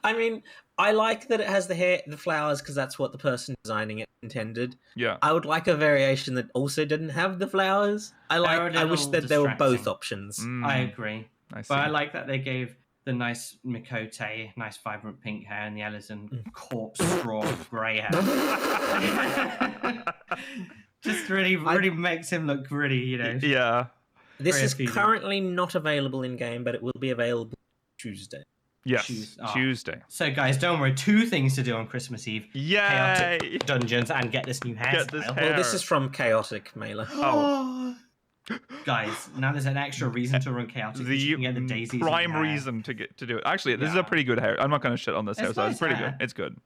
I mean, I like that it has the flowers because that's what the person designing it intended. Yeah. I would like a variation that also didn't have the flowers. I wish that there were both options. I agree. But I like that they gave the nice Mikote, nice vibrant pink hair, and the Ellison corpse straw grey hair. Just really makes him look really, Yeah. This is currently not available in game, but it will be available Tuesday. Yes, Tuesday. So, guys, don't worry. 2 things to do on Christmas Eve. Yay! Chaotic Dungeons and get this new hairstyle. Well, this is from Chaotic Mailer. Oh. Guys, now there's an extra reason to run Chaotic. You can get the daisies prime reason to do it. Actually, this is a pretty good hair. I'm not going to shit on this hairstyle. Nice it's pretty good. It's good.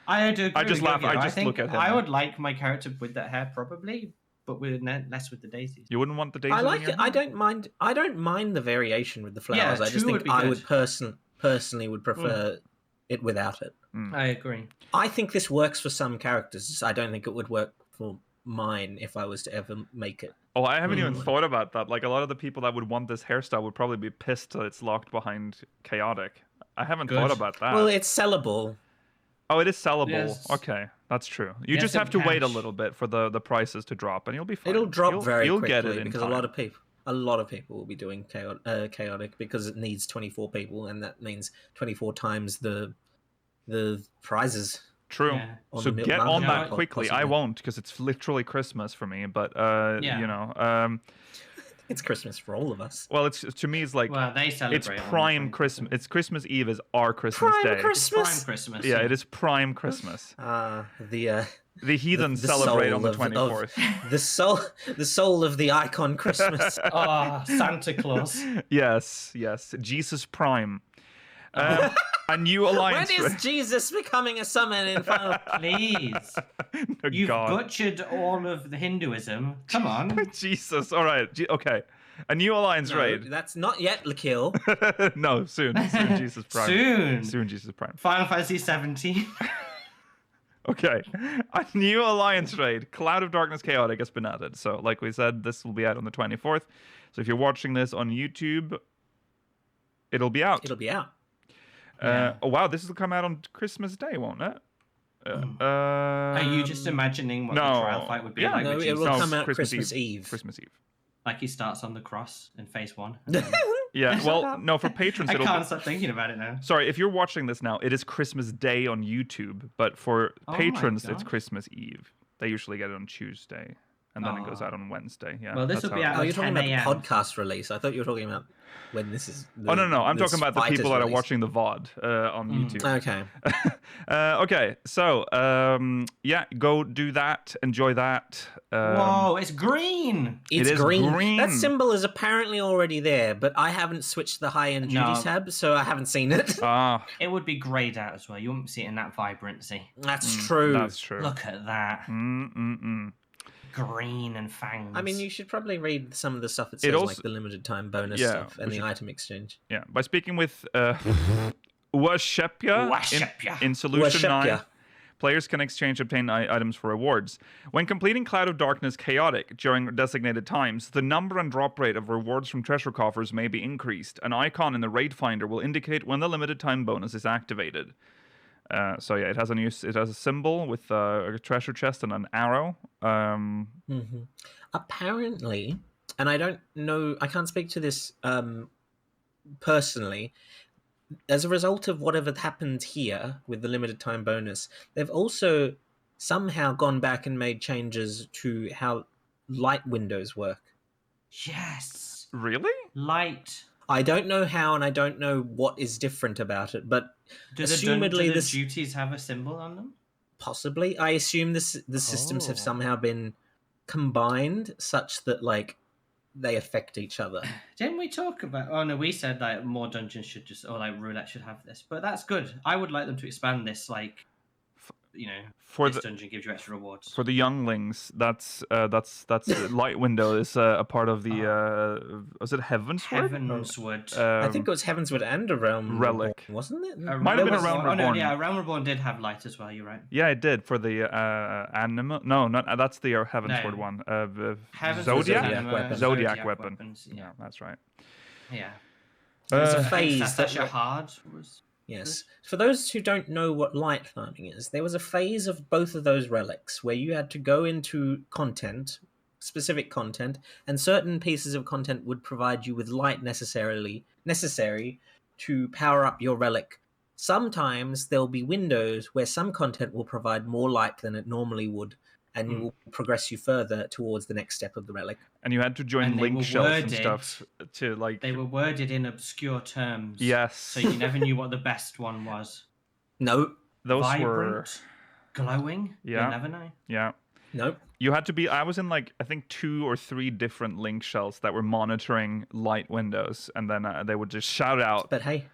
I do. I just laugh. I just look at him. I would like my character with that hair, probably. But with less with the daisies. You wouldn't want the daisies? I like it. I don't mind the variation with the flowers. I just think I would personally would prefer it without it. I agree. I think this works for some characters. I don't think it would work for mine if I was to ever make it. Oh, I haven't even thought about that. Like, a lot of the people that would want this hairstyle would probably be pissed that it's locked behind Chaotic. I haven't thought about that. Well, it's sellable. Oh, it is sellable. Yes. Okay, that's true. You just have to wait a little bit for the prices to drop, and you'll be fine. It'll drop very quickly get it because a lot of people will be doing chaotic because it needs 24 people, and that means 24 times the prizes. True. Yeah. So get on that quickly. Possibly. I won't because it's literally Christmas for me. But it's Christmas for all of us. Well, to me, it's like they celebrate. It's prime Christmas. It's Christmas Eve is our Christmas day. Christmas. It's prime Christmas. Yeah, it is prime Christmas. The heathens celebrate on the 24th. The soul of the icon Christmas. Santa Claus. Yes. Jesus Prime. A new alliance. When is Jesus becoming a summon in Final? Please. You've butchered all of the Hinduism. Come on. Jesus. All right. Okay. A new alliance raid. That's not yet Lakil. No, soon Jesus Prime. Soon Jesus Prime. Final Fantasy 17. Okay. A new alliance raid. Cloud of Darkness Chaotic has been added. So, like we said, this will be out on the 24th. So if you're watching this on YouTube, it'll be out. Oh wow, this will come out on Christmas Day, won't it? Are you just imagining what the trial fight would be like? No, it will come out Christmas Eve. Christmas Eve. Like he starts on the cross in phase 1. Yeah, well, no, for patrons... I can't stop thinking about it now. Sorry, if you're watching this now, it is Christmas Day on YouTube, but for patrons, it's Christmas Eve. They usually get it on Tuesday, and then it goes out on Wednesday. Yeah. Well, this will be out. You're talking about the podcast release. I thought you were talking about when this is. No. I'm talking about the people that are watching the VOD on YouTube. Okay. Okay. So, go do that. Enjoy that. Whoa! It's green. It's green. That symbol is apparently already there, but I haven't switched the high-end Judy tab, so I haven't seen it. It would be grayed out as well. You wouldn't see it in that vibrancy. That's true. That's true. Look at that. Green and fangs. I mean, you should probably read some of the stuff it says, like the limited time bonus stuff and the item exchange. Yeah, by speaking with Uashepia in Solution 9, players can exchange obtained items for rewards. When completing Cloud of Darkness Chaotic during designated times, the number and drop rate of rewards from treasure coffers may be increased. An icon in the raid finder will indicate when the limited time bonus is activated. So yeah, it has a symbol with a treasure chest and an arrow. Apparently, and I don't know, I can't speak to this personally. As a result of whatever happened here with the limited time bonus, they've also somehow gone back and made changes to how light windows work. Yes. Really? Light. I don't know how, and I don't know what is different about it, but assumedly the duties have a symbol on them? Possibly. I assume the systems have somehow been combined such that like they affect each other. Didn't we talk about? Oh no, we said like more dungeons should just, or like roulette should have this, but that's good. I would like them to expand this, like, you know, this dungeon gives you extra rewards for the younglings. That's the light window is a part of the was it Heavensward? Heavensward. I think it was Heavensward and a Realm Relic, Reborn, wasn't it? Might have been a Realm Reborn. Oh no, yeah, Realm Reborn did have light as well. You're right. Yeah, it did for the animal. No, not that's the Heavensward one. Zodiac weapon. Yeah, that's right. Yeah. There's a phase that your hard was. Yes. For those who don't know what light farming is, there was a phase of both of those relics where you had to go into content, specific content, and certain pieces of content would provide you with light necessary to power up your relic. Sometimes there'll be windows where some content will provide more light than it normally would, and it will progress you further towards the next step of the relic. And you had to join link shells and stuff to like. They were worded in obscure terms. Yes. So you never knew what the best one was. No. Those Vibrant, were glowing. Yeah. You'll never know. Yeah. Nope. You had to be. I was in like I think 2 or 3 different link shells that were monitoring light windows, and then they would just shout out. But hey,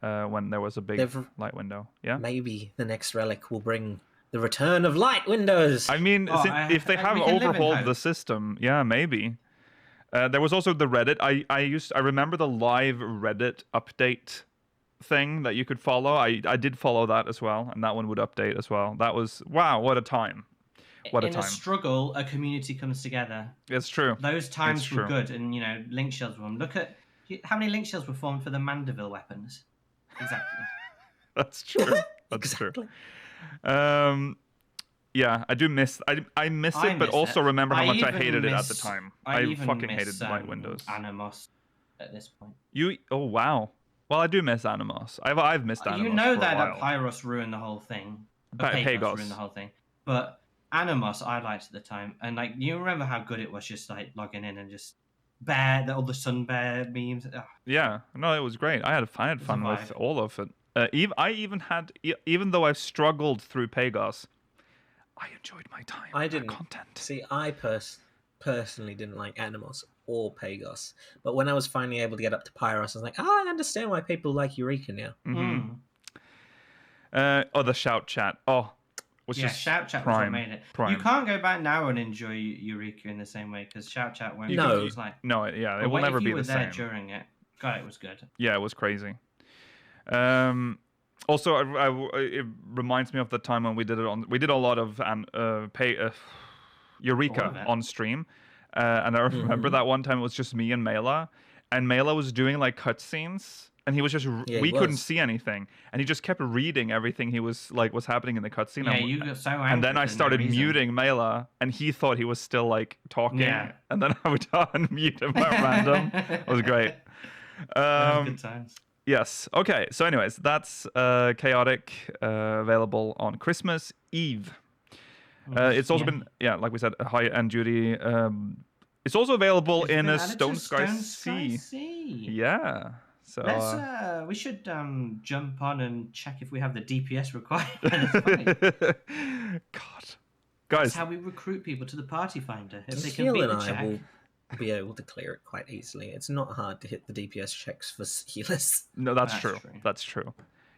when there was a big light window. Yeah. Maybe the next relic will bring the return of light windows. I mean, if they have overhauled the system, yeah, maybe. There was also the Reddit. I remember the live Reddit update thing that you could follow. I did follow that as well, and that one would update as well. That was wow, what a time. What a time. In a struggle, a community comes together. It's true. Those times were good, and you know, link shells were on. Look at how many link shells were formed for the Mandeville weapons. Exactly. That's true. That's true. Yeah, I do miss. I miss it, but also remember how much I hated it at the time. I fucking hated light windows. Animos at this point. Oh wow. Well, I do miss Animos. I've missed Animos. You know for that a while. Pyros ruined the whole thing. Pagos ruined the whole thing. But Animos I liked at the time, and like you remember how good it was just like logging in and just all the sun bear memes. Ugh. Yeah, no, it was great. I had fun with all of it. Even though I've struggled through Pagos, I enjoyed my time. I didn't. Content. See, I personally didn't like Animos or Pagos, but when I was finally able to get up to Pyros, I was like, I understand why people like Eureka now. Mm-hmm. The shout chat. Shout chat was what made it. Prime. You can't go back now and enjoy Eureka in the same way because shout chat won't. It will never be the same. There during it. God, it was good. Yeah, it was crazy. Also, it reminds me of the time when we did a lot of Eureka on stream, and I remember that one time it was just me and Mela, and Mela was doing like cutscenes, and he was just we couldn't see anything, and he just kept reading everything he was happening in the cutscene. Yeah, you got so angry. And then I started muting Mela, and he thought he was still like talking, and then I would unmute him at random. It was great. Good times. Yes. Okay. So, anyways, that's Chaotic available on Christmas Eve. It's also been, like we said, a high-end duty. It's also available in a Stone Sky Sea. Yeah. So we should jump on and check if we have the DPS required. God, guys, that's how we recruit people to the Party Finder. If they can beat the check. Will be able to clear it quite easily. It's not hard to hit the DPS checks for healers. No, that's true. That's true.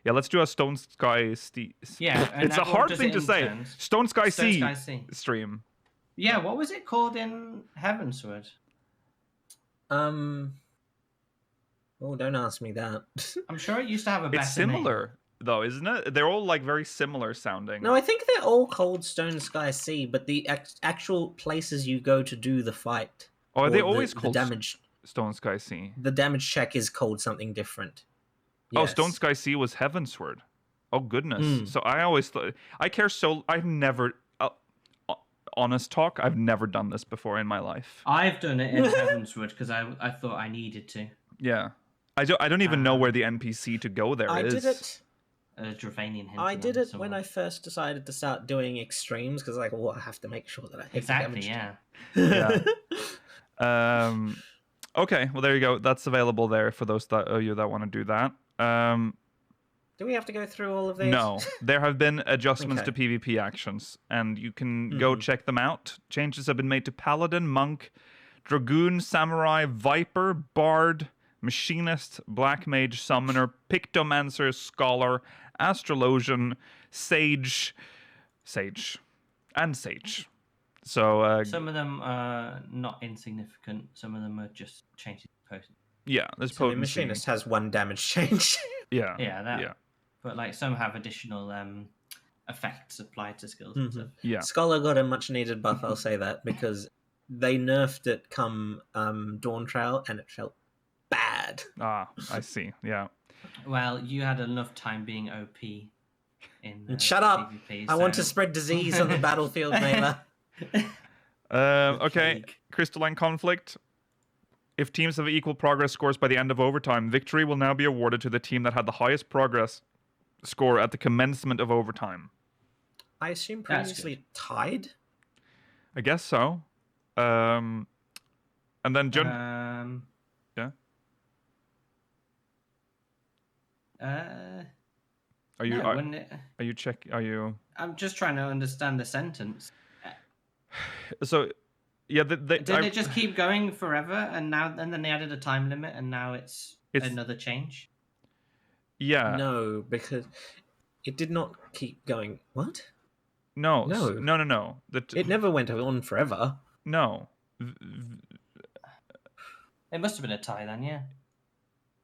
Yeah, let's do a Stone Sky it's a hard thing to say. Stone Sky Sea stream. Yeah, what was it called in Heavensward? Oh, don't ask me that. I'm sure it used to have a better It's similar, though, isn't it? They're all like very similar sounding. No, I think they're all called Stone Sky Sea, but the actual places you go to do the fight. Or are they always called damage? Stone Sky Sea? The damage check is called something different. Yes. Oh, Stone Sky Sea was Heavensward. Oh goodness. So I always thought I care so. I've never. Honest talk, I've never done this before in my life. I've done it in Heavenswood because I thought I needed to. Yeah, I don't even know where the NPC to go there I is. did it. Dravanian hinterland. I did it when I first decided to start doing extremes because I have to make sure that I hit exactly. the Yeah. Okay, well there you go. That's available there for those you that want to do that. Do we have to go through all of these? No, there have been adjustments to PvP actions, and you can go check them out. Changes have been made to Paladin, Monk, Dragoon, Samurai, Viper, Bard, Machinist, Black Mage, Summoner, Pictomancer, Scholar, Astrologian, Sage, and Sage. So some of them are not insignificant. Some of them are just changes to potency. Yeah, there's so potency. The Machinist has 1 damage change. Yeah. Yeah. But like some have additional effects applied to skills and stuff. Yeah. Scholar got a much needed buff, I'll say that, because they nerfed it come Dawn Trail and it felt bad. Ah, I see. Yeah. Well, you had enough time being OP in Shut up! PvP, I want to spread disease on the battlefield, Mela. Okay. Crystalline Conflict. If teams have equal progress scores by the end of overtime, victory will now be awarded to the team that had the highest progress score at the commencement of overtime. I assume previously tied? I guess so. And then yeah. Are you? I'm just trying to understand the sentence. So, yeah, did it just keep going forever, and then they added a time limit, and now it's another change? Yeah. No, because it did not keep going. What? No. It never went on forever. No. It must have been a tie then, yeah.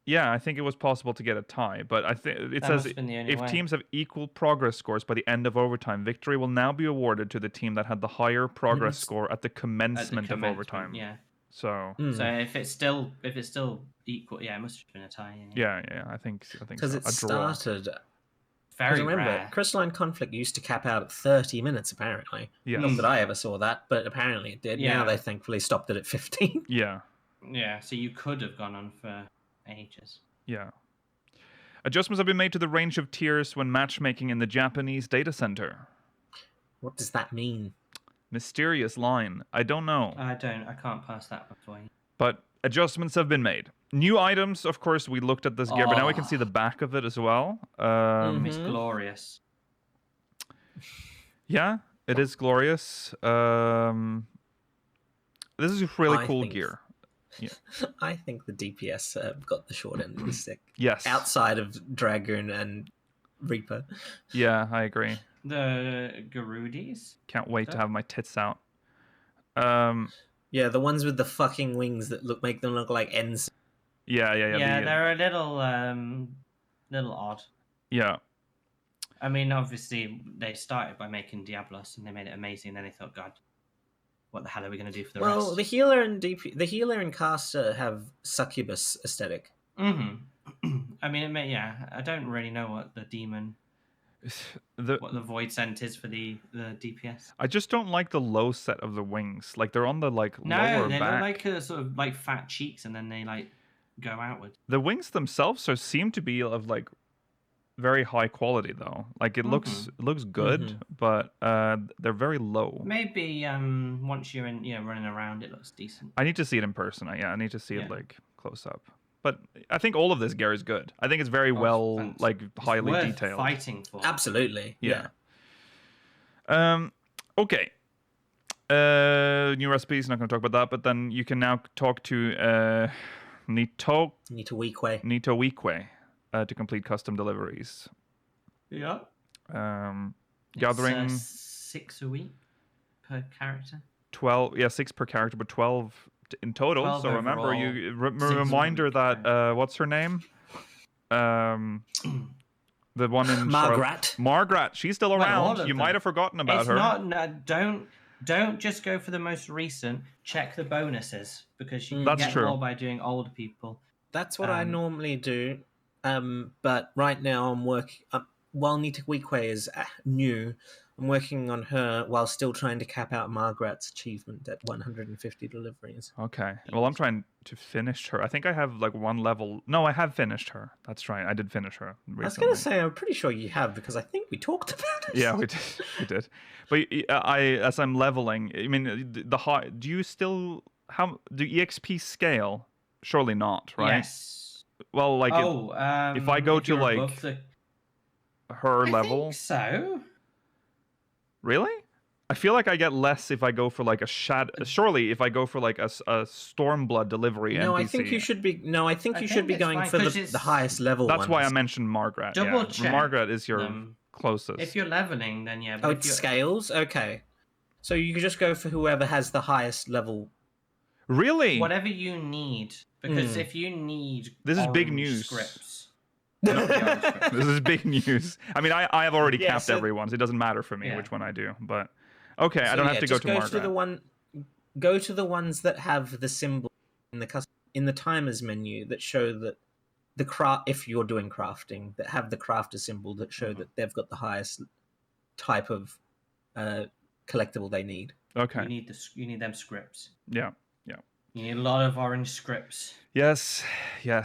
Yeah, I think it was possible to get a tie, but I think it says if teams have equal progress scores by the end of overtime, victory will now be awarded to the team that had the higher progress score at the commencement of overtime. Yeah. So if it's still equal, yeah, it must have been a tie. Yeah, I think because so. It started. Very remember, rare. Crystalline Conflict used to cap out at 30 minutes, apparently. Yeah. Not that I ever saw that, but apparently it did. Yeah. Now they thankfully stopped it at 15. Yeah. Yeah, so you could have gone on for ages. Yeah. Adjustments have been made to the range of tiers when matchmaking in the Japanese data center. What does that mean? Mysterious line. I don't know. I can't pass that way. But adjustments have been made. New items, of course, we looked at this gear, but now we can see the back of it as well. It's glorious. Yeah, it is glorious. This is really cool gear. Yeah. I think the DPS got the short end of the stick. Yes. Outside of Dragoon and Reaper. Yeah, I agree. The Garudis? Can't wait to have my tits out. Yeah, the ones with the fucking wings that make them look like ends. Yeah. Yeah, they're a little odd. Yeah. I mean, obviously, they started by making Diablos, and they made it amazing, and then they thought, God, what the hell are we going to do for the rest? Well, the healer and caster have succubus aesthetic. Mm-hmm. I mean, I don't really know what the demon, what the void scent is for the DPS. I just don't like the low set of the wings. Like they're on the lower back. No, they look like sort of like fat cheeks, and then they like go outward. The wings themselves seem to be of like very high quality though. Like it looks good, but they're very low. Maybe once you're running around, it looks decent. I need to see it in person. I need to see it like close up. But I think all of this gear is good. I think it's very highly detailed. Fighting for. Absolutely. Yeah. Okay. New recipes. Not going to talk about that. But then you can now talk to Nitoweekwe. To complete custom deliveries. Yeah. Gathering 6 a week per character. 12, 6 per character, but 12 in total. 12 so remember, overall, you reminder that what's her name? The one in Margaret. She's still around. You might have forgotten about her. Don't just go for the most recent. Check the bonuses because you can get more by doing older people. That's what I normally do. But right now I'm working. while Nitaweekwe is new, I'm working on her while still trying to cap out Margaret's achievement at 150 deliveries. Okay. Well, I'm trying to finish her. I think I have like one level. No, I have finished her. That's right. I did finish her recently. I was going to say, I'm pretty sure you have, because I think we talked about it. Yeah, we did. We did. But as I'm leveling, I mean, the high. Do you still do EXP scale? Surely not, right? Yes. Well, like if I go to like her level. I think so. Really? I feel like I get less if I go for like a shadow. Surely, if I go for like a Stormblood delivery. No, NPC. I think you should be. No, I think you should be going for the highest level. That's why I mentioned Margaret. Double check. Margaret is your closest. If you're leveling, then yeah. But oh, it scales. Okay, so you can just go for whoever has the highest level. Really? Whatever you need, because if you need, this is big news. Scripts. This is big news. I mean, I have already capped everyone, so it doesn't matter for me which one I do. But okay, so I don't have to go to Margaret. Go to the ones that have the symbol in the timers menu that show that the craft. If you're doing crafting, that have the crafter symbol that show that they've got the highest type of collectible they need. Okay. You need them scripts. Yeah. You need a lot of orange scripts. Yes.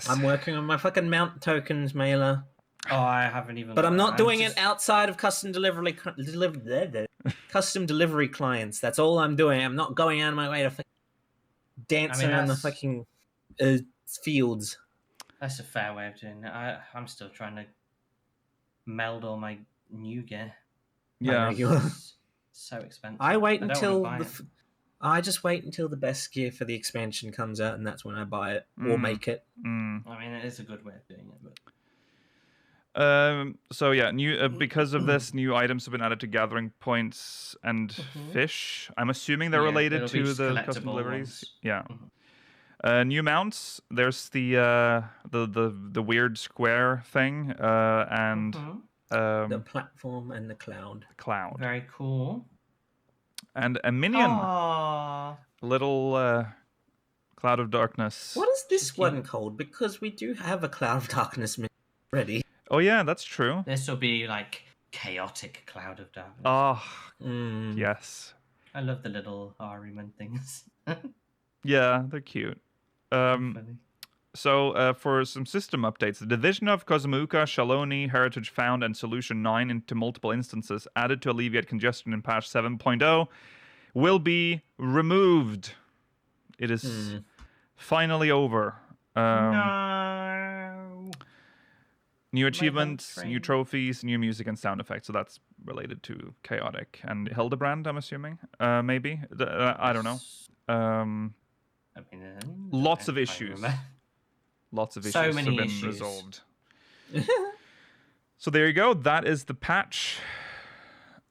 I'm working on my fucking mount tokens mailer. Oh, I haven't even. But I'm not doing it outside of custom delivery clients. That's all I'm doing. I'm not going out of my way to dance around the fucking fields. That's a fair way of doing it. I'm still trying to meld all my new gear. Yeah. It's so expensive. I just wait until the best gear for the expansion comes out, and that's when I buy it or make it. I mean, it is a good way of doing it, but. So yeah, because of this, new items have been added to gathering points and fish. I'm assuming they're related to the custom deliveries. Yeah. New mounts. There's the weird square thing and the platform and the cloud. Very cool. And a minion. Little cloud of darkness. What is this one called? Because we do have a cloud of darkness minion already. Oh yeah, that's true. This will be like chaotic cloud of darkness. Oh, yes. I love the little Ahriman things. Yeah, they're cute. So for some system updates, the division of Cosmuca, Shaloni, Heritage Found, and Solution 9 into multiple instances added to alleviate congestion in patch 7.0 will be removed. It is finally over. No. New achievements, new trophies, new music and sound effects. So that's related to Chaotic and Hildebrand, I'm assuming. Maybe. I don't know. Lots of issues. Lots of issues have been resolved. So there you go. That is the patch.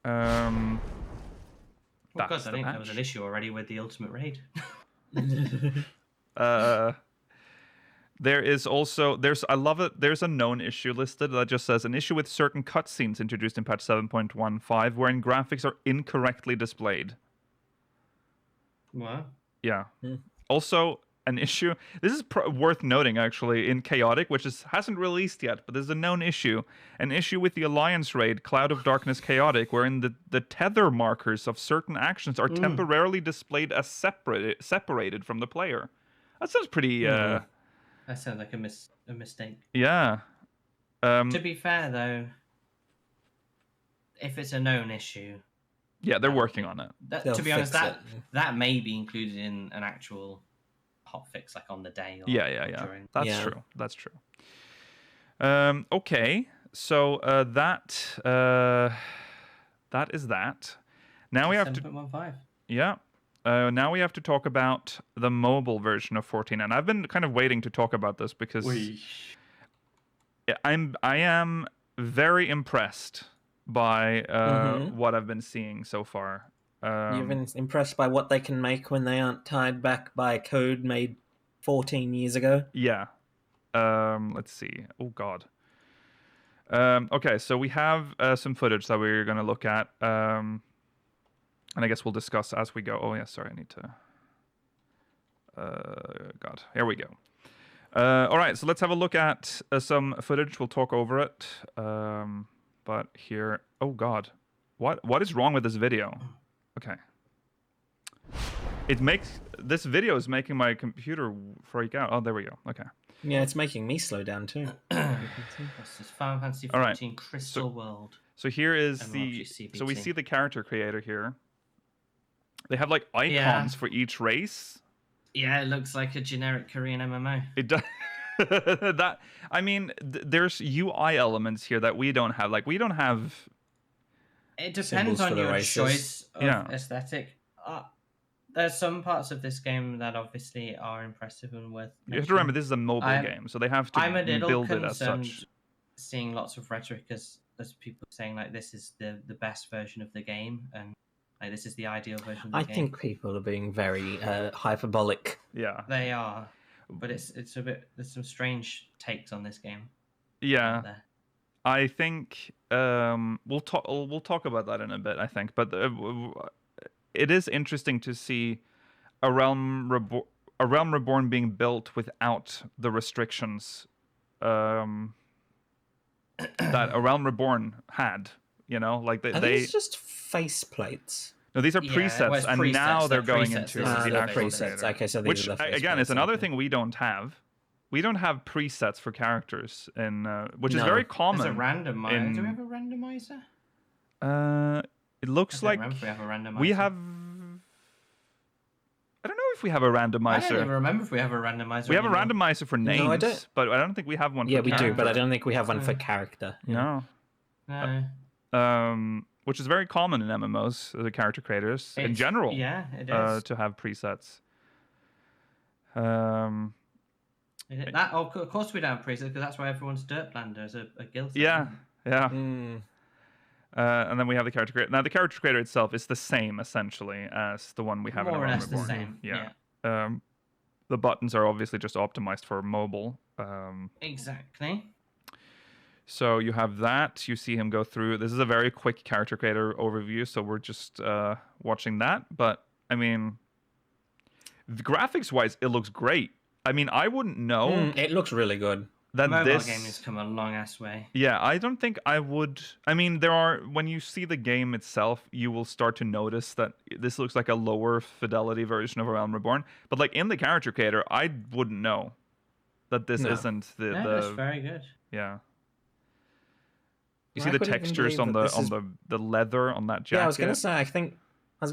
I think there was an issue already with the Ultimate Raid. There is also I love it. There's a known issue listed that just says an issue with certain cutscenes introduced in patch 7.15 wherein graphics are incorrectly displayed. What? Yeah. Also, an issue. This is worth noting, actually, in Chaotic, which hasn't released yet, but there's a known issue. An issue with the Alliance raid, Cloud of Darkness Chaotic, wherein the tether markers of certain actions are temporarily displayed as separated from the player. That sounds pretty... That sounds like a mistake. Yeah. To be fair, though, if it's a known issue... Yeah, they're working on it. To be honest, that may be included in an actual hotfix, like on the day. Or yeah. During. That's true. Okay, so that is that. Now we have 7.15. Yeah. Now we have to talk about the mobile version of 14, and I've been kind of waiting to talk about this because I am very impressed by what I've been seeing so far. You've been impressed by what they can make when they aren't tied back by code made 14 years ago? Yeah. Let's see. Oh, God. Okay, so we have some footage that we're going to look at. And I guess we'll discuss as we go. Oh, yeah, sorry, I need to... God, here we go. All right, so let's have a look at some footage. We'll talk over it. But but here... Oh, God. What is wrong with this video? Okay. This video is making my computer freak out. Oh, there we go. Okay. Yeah, it's making me slow down too. This is Final Fantasy XIV right. Crystal World. So here is so we see the character creator here. They have like icons for each race. Yeah, it looks like a generic Korean MMO. It does. There's UI elements here that we don't have. Like we don't have. It depends on your choice of aesthetic. There's some parts of this game that obviously are impressive and worth mentioning. You have to remember this is a mobile game, so they have to build it as such. Seeing lots of rhetoric as people saying like this is the best version of the game and like this is the ideal version of the game. I think people are being very hyperbolic. Yeah, they are, but it's a bit. There's some strange takes on this game. Yeah, I think we'll talk about that in a bit. I think, but it is interesting to see a Realm Reborn being built without the restrictions that a Realm Reborn had. You know, like it's just faceplates. No, these are presets, and now they're going into the actual presets. Okay, so these are the again is another thing we don't have. We don't have presets for characters, which is very common. There's a randomizer. Do we have a randomizer? It looks like we have a randomizer. We have. I don't know if we have a randomizer. I don't even remember if we have a randomizer. We have a randomizer for names, no, I don't. But I don't think we have one. Yeah, for we character. do, but I don't think we have one for character. No. Which is very common in MMOs, the character creators in general. Yeah, it is. To have presets. Of course we don't have presets because that's why everyone's Dirtlander as a guild. Yeah. And then we have the character creator. Now the character creator itself is the same essentially as the one we have in More or less Reborn. the same. Yeah. The buttons are obviously just optimized for mobile. Exactly. So you have that. You see him go through. This is a very quick character creator overview, so we're just watching that. But I mean, graphics-wise, it looks great. I mean, I wouldn't know. It looks really good. That mobile game has come a long ass way. Yeah, I don't think I would. I mean, when you see the game itself, you will start to notice that this looks like a lower fidelity version of Realm Reborn. But like in the character creator, I wouldn't know that this isn't the. Yeah, that's very good. Yeah. You see the textures on the leather on that jacket. Yeah, I was gonna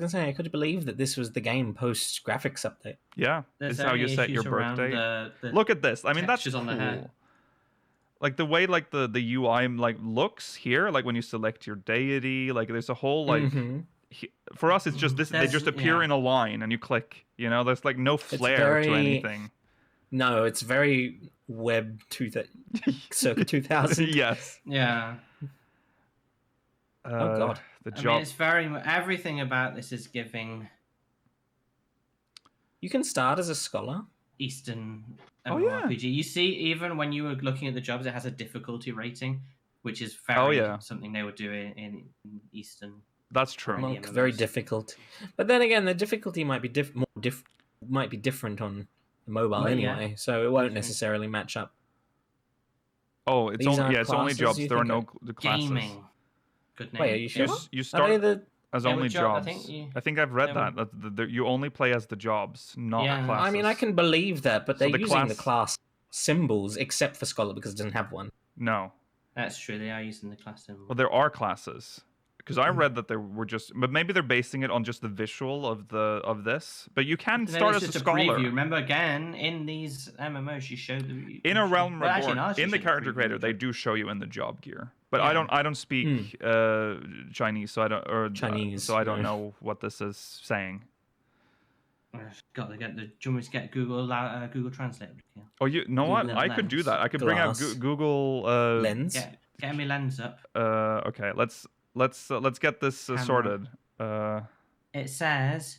say I could believe that this was the game post graphics update. Yeah, this is how you set your birthday. Look at this. I mean, that's cool. On the head. Like the way like the UI like looks here, like when you select your deity, like there's a whole like for us it's just this. They just appear in a line and you click. You know, there's like no flair to anything. No, it's very web circa 2000. Yes. Yeah. Oh god. The job. I mean, it's very everything about this is giving. You can start as a scholar. Eastern MMORPG. You see, even when you were looking at the jobs, it has a difficulty rating, which is very something they would do in Eastern. That's true. Monk, very difficult. But then again, the difficulty might be might be different on mobile anyway, so it won't necessarily match up. Oh, it's only jobs. There are no classes. Gaming. Good name. Wait, are you sure? You start as only job, jobs. I think I've read that you only play as the jobs, not classes. I mean, I can believe that, but they're using the class symbols except for Scholar because it doesn't have one. No. That's true. They are using the class symbol. Well, there are classes. Because I read that they were but maybe they're basing it on just the visual of this. But you can start as a scholar. Preview. Remember, again, in these MMOs, you show the in a Realm Reborn, in the character creator, they do show you in the job gear. But I don't speak Chinese, so I don't know what this is saying. Got to get the. Do you want me to get Google Translate? Yeah. Oh, you know what? I could do that. I could bring out Google Lens. Get me Lens up. Okay, let's get this sorted. It says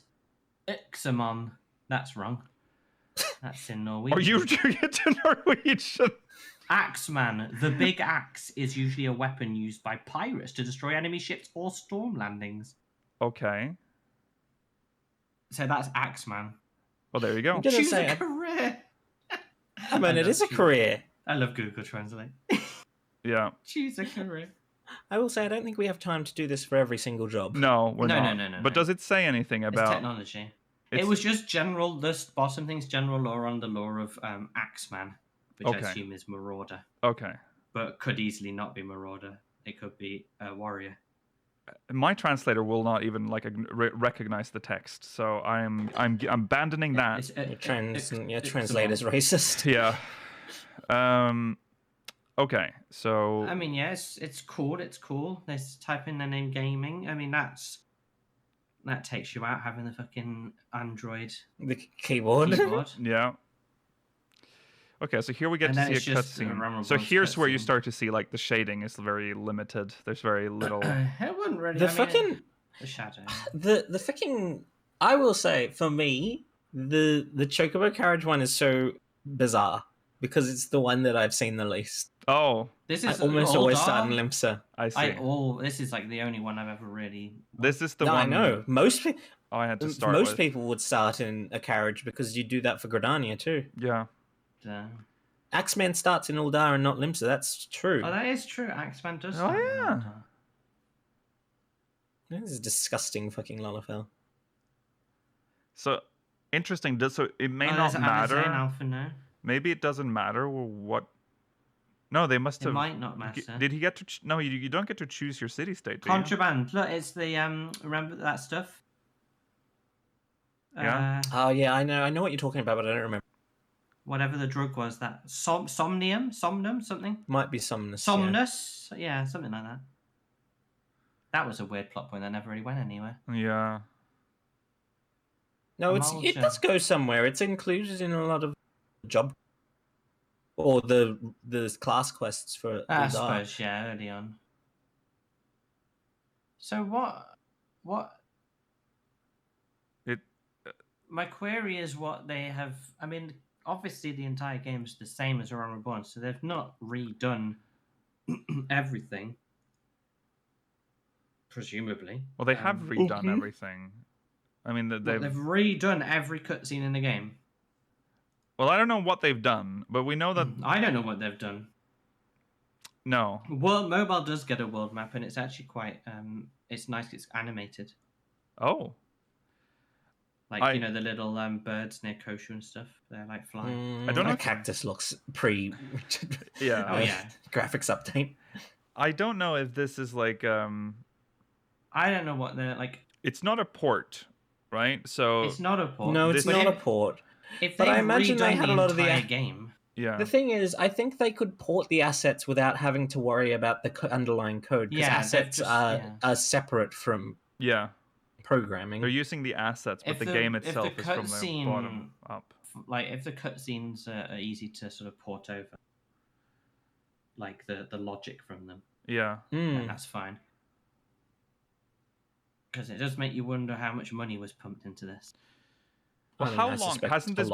Ixamon. That's wrong. That's in Norwegian. Are you doing it to Norwegian? Axeman. The big axe is usually a weapon used by pirates to destroy enemy ships or storm landings. Okay. So that's Axeman. Well, there you go. Choose a career. I mean, it is a career. I love Google Translate. Yeah. Choose a career. I will say I don't think we have time to do this for every single job. No, we're not. No. But does it say anything about it's technology? It was just general. This bottom thing's general lore on the lore of Axeman, which I assume is Marauder. Okay. But could easily not be Marauder. It could be a warrior. My translator will not even recognize the text, so I'm abandoning that. Your translator's racist. Yeah. Okay, so I mean, yes, it's cool. It's cool. Let's type in the name gaming. I mean, that takes you out having the fucking Android the keyboard. Yeah. Okay, so here we get to see a cutscene. So here's where you start to see like the shading is very limited. There's very little. It wouldn't really. The shadow. The fucking. I will say for me, the Chocobo Carriage one is so bizarre because it's the one that I've seen the least. Oh, this is almost always start in Limsa. I see. This is like the only one I've ever really. This is the one. I know most people. I had to start. Most people would start in a carriage because you do that for Gridania too. Yeah. Axeman starts in Uldar and not Limsa. That's true. Oh, that is true. Axeman does. Oh yeah. This is disgusting fucking Lalafell. So interesting. So it may not matter. Alpha now. Maybe it doesn't matter what. No, they must have. It might not matter. Did he get to? No, you don't get to choose your city state. Do Contraband. Look, it's the remember that stuff. Yeah. Oh yeah, I know what you're talking about, but I don't remember. Whatever the drug was, that somnum, something. Might be Somnus. Yeah, something like that. That was a weird plot point that never really went anywhere. Yeah. No, it does go somewhere. It's included in a lot of job or the class quests for. I suppose, yeah, early on. So what? My query is what they have. I mean, obviously the entire game is the same as Realm Reborn, so they've not redone everything. Presumably. Well, they have redone everything. I mean, they've redone every cutscene in the game. Well, I don't know what they've done, but we know that... I don't know what they've done. No. World Mobile does get a world map, and it's actually quite... it's nice, it's animated. Oh. Like, you know, the little birds near Koshu and stuff. They're, like, flying. I don't know. Cactus looks pre... yeah. Oh, yeah. Graphics update. I don't know if this is, like... I don't know what they're, like... It's not a port, right? So... It's not a port. No, it's not a port. But I imagine they had a lot of the game. Yeah. The thing is, I think they could port the assets without having to worry about the underlying code because assets are separate from programming. They're using the assets, but the game itself is from the bottom up. Like if the cutscenes are easy to sort of port over, like the logic from them, then that's fine. Because it does make you wonder how much money was pumped into this. Well, how long hasn't this?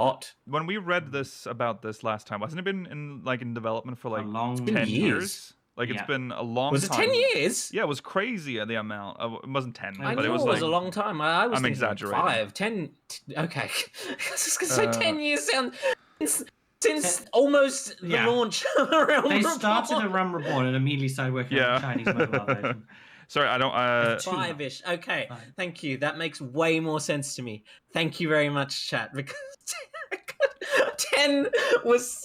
When we read this about this last time, wasn't it been in development for like 10 years? Like it's been a long time. Was it 10 years? Yeah, it was crazy the amount. It wasn't 10, but it was like a long time. I'm exaggerating. 5, 10. Okay, I was gonna say 10 years since almost the launch of Realm Reborn. They started a Realm Reborn and immediately started working on the Chinese mobile version. Sorry, I don't... 5-ish. Okay, thank you. That makes way more sense to me. Thank you very much, chat. Because 10 was...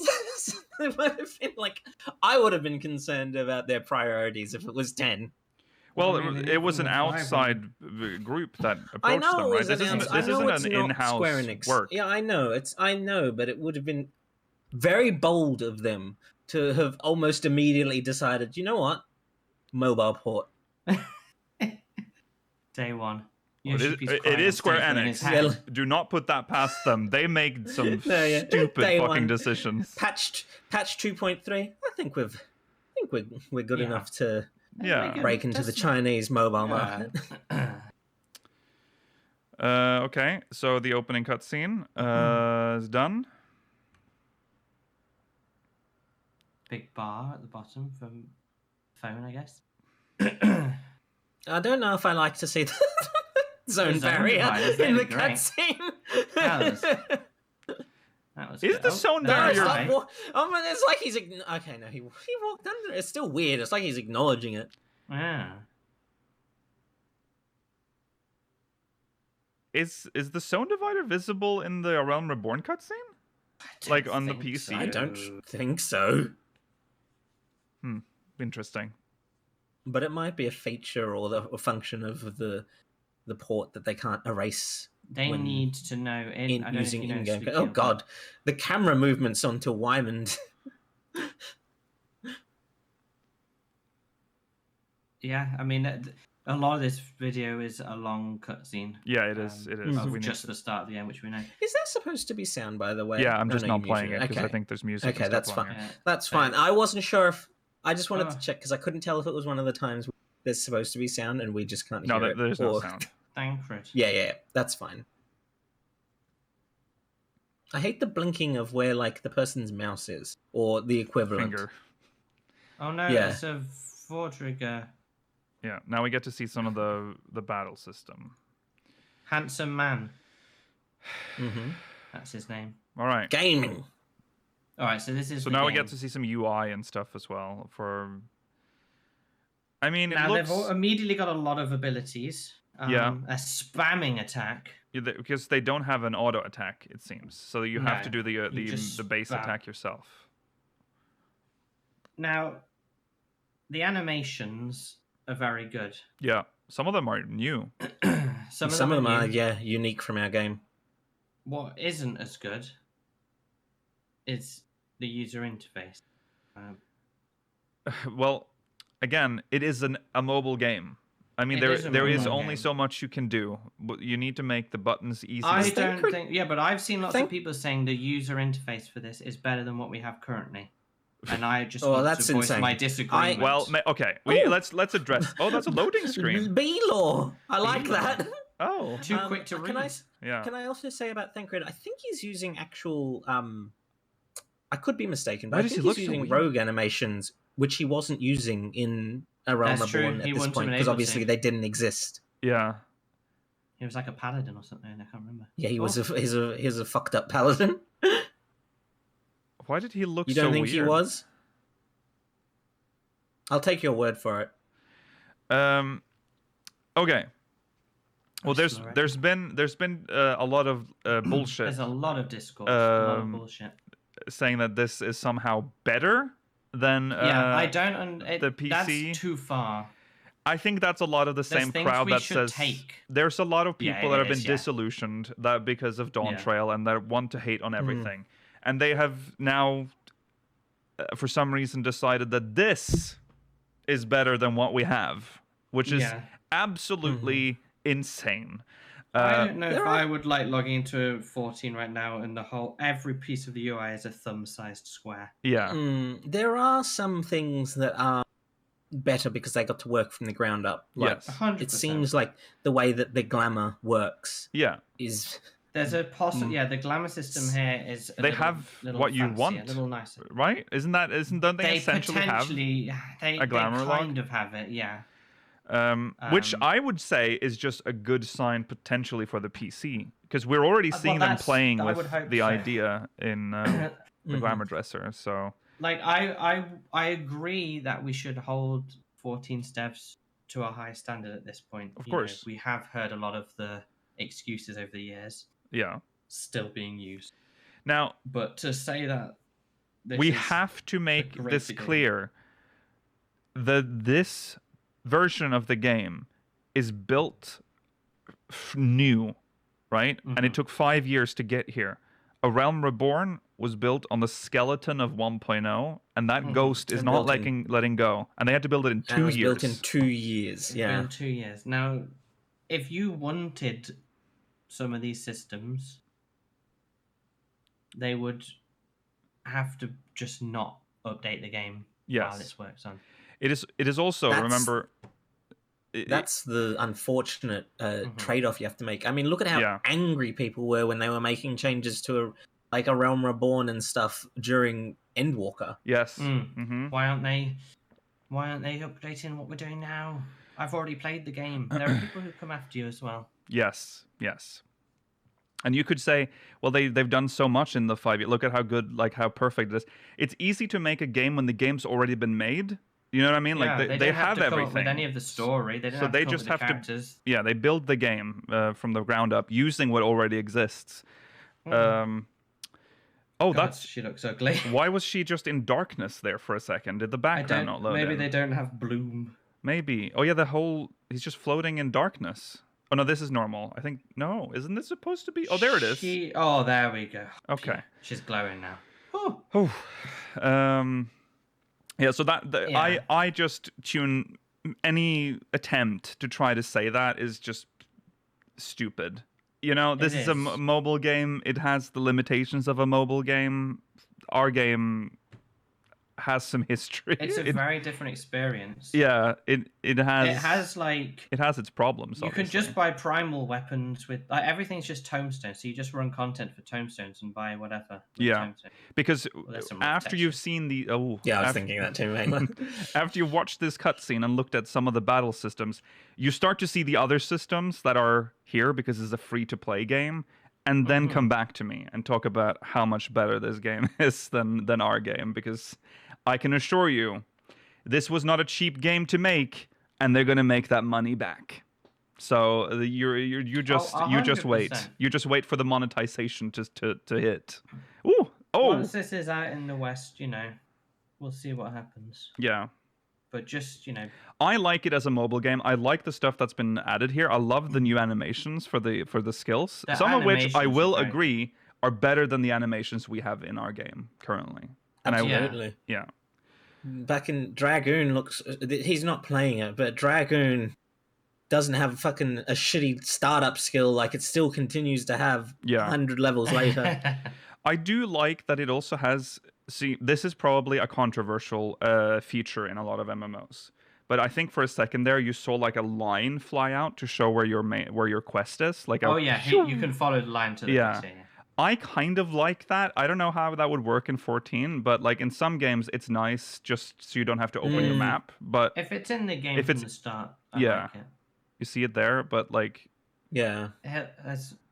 It would have been like... I would have been concerned about their priorities if it was 10. Well, it was an outside group that approached them, right? This isn't an in-house work. Yeah, I know, but it would have been very bold of them to have almost immediately decided, you know what? Mobile port. Day one. It is Square Enix. Do not put that past them. They make some stupid fucking decisions. Patch 2.3. I think we're good enough to break into the Chinese mobile market. Okay, so the opening cutscene is done. Big bar at the bottom from phone, I guess. I don't know if I like to see the zone barrier in the cutscene. That was is the zone barrier? It's like he's okay. No, he walked under it. It's still weird. It's like he's acknowledging it. Yeah. Is the Zone Divider visible in the Realm Reborn cutscene? Like on the PC? So. I don't think so. Interesting. But it might be a feature or a function of the port that they can't erase. They need to know using in-game. Oh god, the camera movements onto Wyman. Yeah, I mean, a lot of this video is a long cutscene. Yeah, it is. It is. Of just the start of the end, which we know. Is that supposed to be sound, by the way? Yeah, I'm just not playing it because I think there's music. Okay, that's fine. Yeah. That's fine. I wasn't sure if I just wanted to check because I couldn't tell if it was one of the times there's supposed to be sound and we just can't hear it. No, there's no sound. Thankfred. Yeah, that's fine. I hate the blinking of where like the person's mouse is or the equivalent. Finger. Oh no, it's a four trigger. Yeah, now we get to see some of the battle system. Handsome man. Mm-hmm. That's his name. All right. Gaming. All right, so this is. So now we get to see some UI and stuff as well. I mean, they've immediately got a lot of abilities. A spamming attack. Yeah, because they don't have an auto attack, it seems. So you have to do the base attack yourself. Now, the animations are very good. Yeah, some of them are new. some of them are unique from our game. What isn't as good is the user interface. Well, again, it is a mobile game. I mean, there is only so much you can do. You need to make the buttons easy. I don't think... Yeah, but I've seen lots of people saying the user interface for this is better than what we have currently. And I just want to voice my disagreement. Okay. Let's address... Oh, that's a loading screen. B-Law. I like that. Oh. Too quick to read. Can I also say about Thancred, I think he's using actual... I could be mistaken, but I think he's using rogue animations, which he wasn't using in A Realm Reborn at this point, because obviously they didn't exist. Yeah. He was like a paladin or something, I can't remember. Yeah, he was a fucked up paladin. Why did he look so weird? You don't think he was? I'll take your word for it. Okay. Well, there's been a lot of bullshit. There's a lot of discourse, a lot of bullshit, saying that this is somehow better than I don't. The PC. That's too far. I think that's a lot of the same crowd that says there's a lot of people that have been disillusioned that because of Dawn Trail and that want to hate on everything, and they have now, for some reason, decided that this is better than what we have, which is absolutely insane. I don't know if I would like logging into 14 right now and every piece of the UI is a thumb-sized square. Yeah. There are some things that are better because they got to work from the ground up. Yes. 100%. It seems like the way that the glamour works is... There's a the glamour system here is they have what you want, a little nicer. Right? Don't they essentially have a glamour log? They kind log? of have it, yeah. Which I would say is just a good sign potentially for the PC, because we're already seeing them playing with the idea in the Glamour Dresser. So, like, I agree that we should hold 14 steps to a high standard at this point. Of course, we have heard a lot of the excuses over the years. Yeah, still being used now. But to say that we have to make this clear: this version of the game is built new, right? And it took 5 years to get here. A Realm Reborn was built on the skeleton of 1.0, and that ghost is not letting go. And they had to build it in 2 years. Built in 2 years. Yeah, in 2 years. Now, if you wanted some of these systems, they would have to just not update the game while this works on. It is also, remember... That's the unfortunate trade-off you have to make. I mean, look at how angry people were when they were making changes to a Realm Reborn and stuff during Endwalker. Yes. Why aren't they updating what we're doing now? I've already played the game. There are people who come after you as well. Yes. And you could say, well, they've done so much in the 5 years. Look at how good, how perfect it is. It's easy to make a game when the game's already been made, You know what I mean? Yeah, like they have to come everything up with any of the story. They don't so have they to come just up with have the characters. to. Yeah, they build the game from the ground up using what already exists. Oh, God, she looks ugly. Why was she just in darkness there for a second? Did the background not load Maybe in? they don't have bloom. Maybe. Oh yeah, he's just floating in darkness. Oh no, this is normal. I think no, isn't this supposed to be? Oh, there it is. Oh, there we go. Okay. She's glowing now. Oh. Yeah. So I just tune any attempt to try to say that is just stupid. You know, this is a mobile game. It has the limitations of a mobile game. Our game has some history. It's a very different experience. Yeah, it has. It has its problems. You can just buy primal weapons with everything's just tombstones. So you just run content for tombstones and buy whatever. Yeah, because after you've seen the I was thinking that too, mate. After you've watched this cutscene and looked at some of the battle systems, you start to see the other systems that are here because it's a free-to-play game, and then come back to me and talk about how much better this game is than our game, because I can assure you, this was not a cheap game to make, and they're gonna make that money back. So you just wait. You just wait for the monetization to hit. Ooh, Once this is out in the West, we'll see what happens. Yeah. But just, I like it as a mobile game. I like the stuff that's been added here. I love the new animations for the skills. Some of which I will agree are better than the animations we have in our game currently. And Absolutely. Yeah. Back in Dragoon he's not playing it, but Dragoon doesn't have fucking a shitty startup skill, like it still continues to have 100 levels later. I do like that it also has. See, this is probably a controversial feature in a lot of MMOs, but I think for a second there you saw like a line fly out to show where your quest is. Like you can follow the line to the quest. Yeah. I kind of like that. I don't know how that would work in 14, but like in some games it's nice just so you don't have to open your map. But if it's in the game from the start, I like it. You see it there, but like I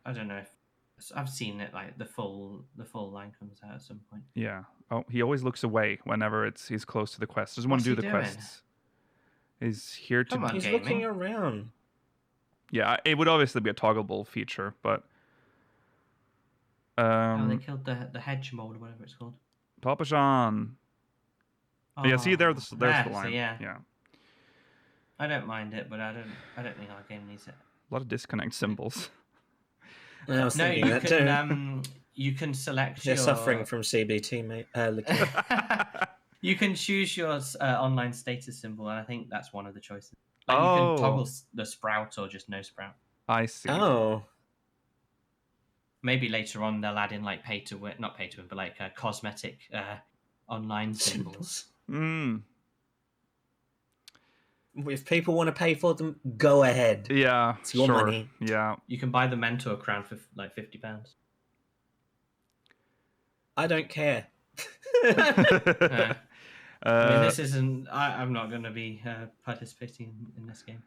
don't know. I've seen it, like the full line comes out at some point. Yeah. Oh, he always looks away whenever he's close to the quest. Doesn't want to do the quests. He's here to. He's looking around. Yeah, it would obviously be a toggleable feature, but. They killed the hedge mold or whatever it's called. Papa Jean. Yeah, see there's the line. So yeah. I don't mind it, but I don't think our game needs it. A lot of disconnect symbols. I was thinking that too. You can select. They're suffering from CBT, mate. You can choose your online status symbol, and I think that's one of the choices. Like you can toggle the sprout or just no sprout. I see. Oh. Maybe later on they'll add in like pay to win, not pay to win, but like cosmetic online symbols. If people want to pay for them, go ahead. Yeah, it's your money. Yeah, you can buy the mentor crown for like £50. I don't care. I mean, this isn't. I'm not going to be participating in this game.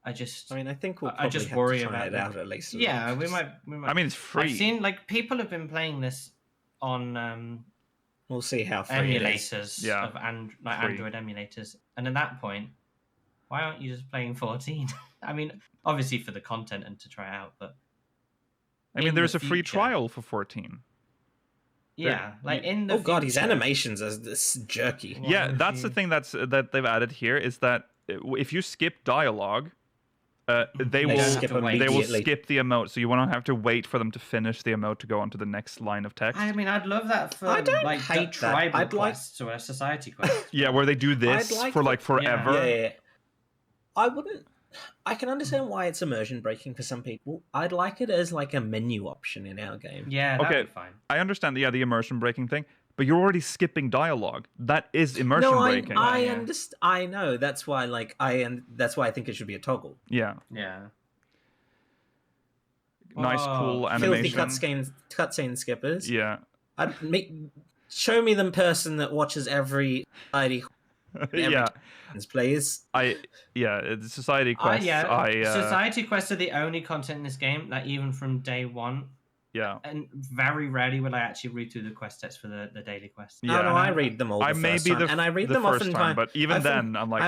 I think we'll probably have worry to try about it out at least. Yeah, we might. I mean, it's free. I've seen people have been playing this on. We'll see how free emulators of Android emulators, and at that point, why aren't you just playing 14? I mean, obviously for the content and to try it out, but I mean, there's a free trial for 14. Yeah, in the oh god, his animations are this jerky. Yeah, that's the thing that they've added here is that if you skip dialogue. They will skip the emote, so you won't have to wait for them to finish the emote to go on to the next line of text. I mean, I'd love that for tribal quests or a society quest. Yeah, where they do this for forever. Yeah. I can understand why it's immersion breaking for some people. I'd like it as like a menu option in our game. Yeah, that'd be fine. I understand the immersion breaking thing. But you're already skipping dialogue. That is immersion breaking. I understand. I know. That's why, that's why I think it should be a toggle. Yeah. Yeah. Nice, cool animation. Filthy cutscene skippers. Yeah. Show me the person that watches every society. Please. It's society quests. Society quests are the only content in this game that even from day one. Yeah. And very rarely will I actually read through the quest text for the daily quest. Yeah. No, I read them all the first time. And I read them oftentimes. But even then, I'm like...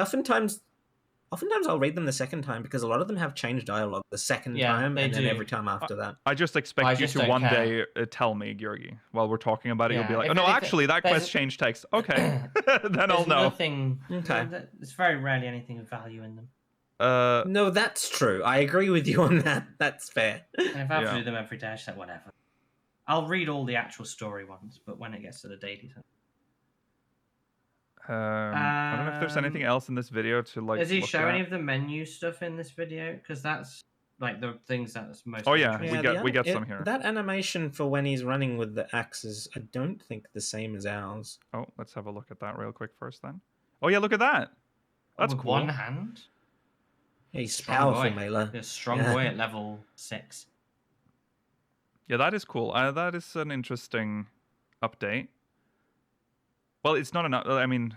Oftentimes I'll read them the second time because a lot of them have changed dialogue the second time and then every time after that. I just expect you to one day tell me, Georgi, while we're talking about it. You'll be like, actually, that quest changed text. Okay. Then I'll know. There's very rarely anything of value in them. No, that's true. I agree with you on that. That's fair. And if I have to do them every day, I just like, whatever. I'll read all the actual story ones, but when it gets to the dailies... I don't know if there's anything else in this video to like. Does he show any of the menu stuff in this video? Because that's like the things that's most. Oh yeah, we get some here. That animation for when he's running with the axes, I don't think the same as ours. Oh, let's have a look at that real quick first, then. Oh yeah, look at that. That's with cool. One hand. Yeah, he's powerful, Mela. He's a strong boy at level 6. Yeah, that is cool. That is an interesting update. Well, it's not enough. I mean,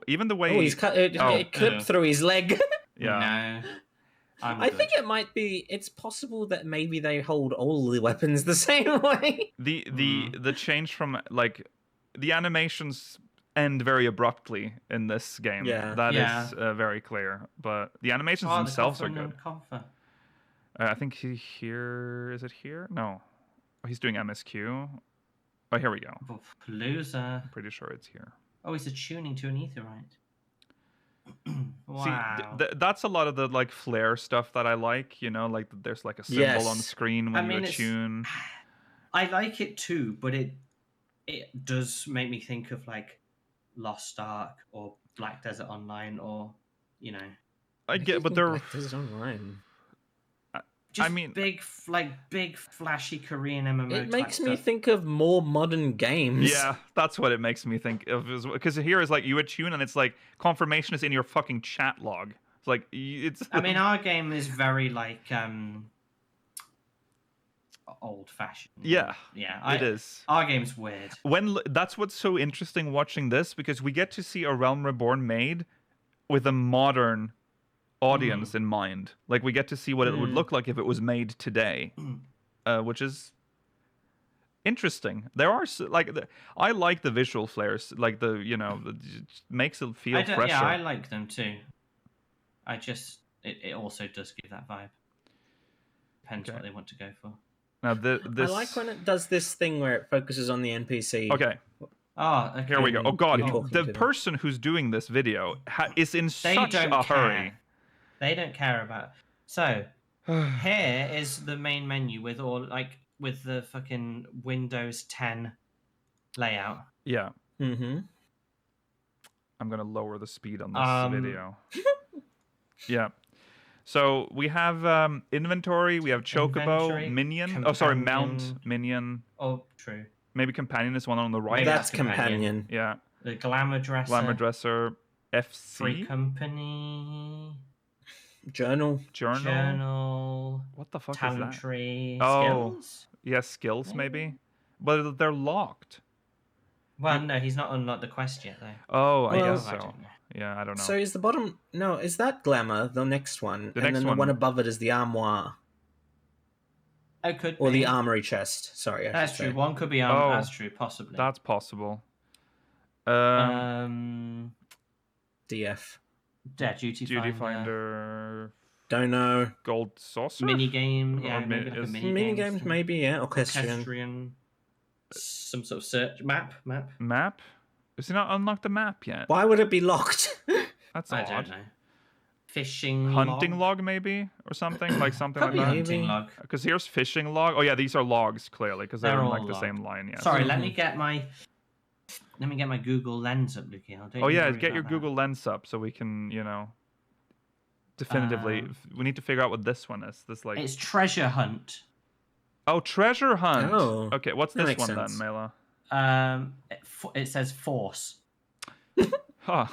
even the way he's cut it clipped through his leg. Yeah. No. I think it might be. It's possible that maybe they hold all the weapons the same way. The change from like the animations end very abruptly in this game. Yeah, that is very clear. But the animations themselves are good. I think here is it here? No, he's doing MSQ. Oh, here we go. Loser. I'm pretty sure it's here. Oh, he's attuning to an aetherite. Wow. See, that's a lot of the like flare stuff that I like. You know, like there's like a symbol on the screen when you attune. I like it too, but it does make me think of like Lost Ark or Black Desert Online, or I get, but they're Black Desert Online. Just big flashy Korean MMO. It makes me think of more modern games. Yeah, that's what it makes me think of. Because here is like you attune and it's like confirmation is in your fucking chat log. It's like it's. I mean, our game is very like old fashioned. Yeah, it is. Our game's weird. That's what's so interesting watching this, because we get to see a Realm Reborn made with a modern audience in mind. Like we get to see what it would look like if it was made today, which is interesting. There are I like the visual flares, like it makes it feel fresher. Yeah, I like them too. I just it also does give that vibe. Depends what they want to go for. Now this I like when it does this thing where it focuses on the NPC. Okay. Oh, okay. Here we go. Oh god, the person who's doing this video is in such a hurry. They don't care about. So here is the main menu with the fucking Windows 10 layout. Yeah. Mm-hmm. I'm gonna lower the speed on this video. Yeah. So we have inventory. We have Chocobo, Minion. Oh, sorry, Mount, Minion. Oh, true. Maybe Companion is one on the right. That's Companion. Yeah. The Glamour Dresser. Glamour Dresser. FC. Free Company. Journal. What the fuck Talent is that? Tree. Oh, skills? Yes, skills maybe, but they're locked. Well, no, he's not unlocked the quest yet, though. Oh, I guess I so. don't know. Yeah, I don't know. So is the bottom? No, is that Glamour the next one? The the one above it is the Armoire. It could or be. the Armory Chest. Sorry, that's true. One could be armor. That's true, possibly. That's possible. DF. Yeah, Duty Finder. Don't know. Gold Saucer? Minigame. Yeah, minigames, maybe, yeah. Orchestrion. Some sort of search. Map? Is he not unlocked the map yet? Why would it be locked? That's I odd. don't know. Fishing hunting log maybe? Or something? Like something like that? Hunting log. Because here's fishing log. Oh yeah, these are logs, clearly, because they're in like the same line. Yeah. Sorry, let me get my Google Lens up, Lukey. Oh yeah, get your Google Lens up so we can, definitively. We need to figure out what this one is. This like. It's treasure hunt. Oh, treasure hunt. Oh, okay, what's this one then, Mela? It says force. Huh.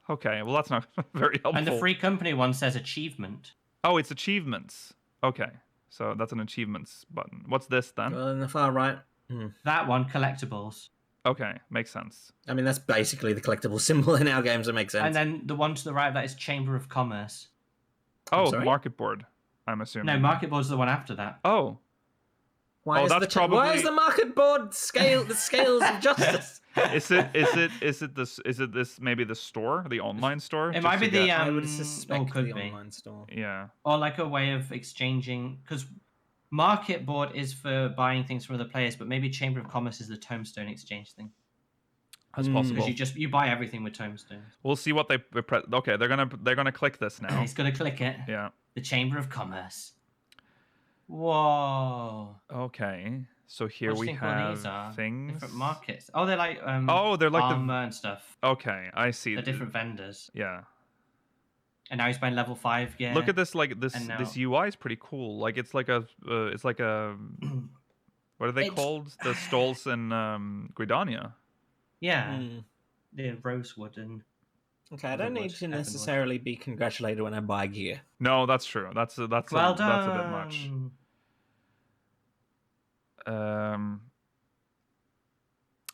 Okay, well that's not very helpful. And the free company one says achievement. Oh, it's achievements. Okay, so that's an achievements button. What's this then? On the far right. That one, collectibles. Okay, makes sense. I mean, that's basically the collectible symbol in our games. It makes sense. And then the one to the right, that is Chamber of Commerce. Oh, market board. I'm assuming. No, market board's the one after that. Oh. Why is the market board scale the scales of justice? Is it this maybe the store, the online store? It might be the I would suspect the online store. Yeah. Or like a way of exchanging, because market board is for buying things from other players, but maybe Chamber of Commerce is the Tombstone exchange thing. That's possible. Because you buy everything with Tombstones. We'll see what they okay, they're gonna click this now. He's gonna click it. Yeah. The Chamber of Commerce. Whoa. Okay. So here we have things. Different markets. Oh, they're like they're like armor and stuff. Okay, I see. They're different vendors. Yeah. And now he's buying level 5 gear. Look at this, like this UI is pretty cool. Like it's like a what are they called? The stalls in Gridania. Yeah. The rosewood and okay, I don't need to necessarily be congratulated when I buy gear. No, that's true. That's a bit much.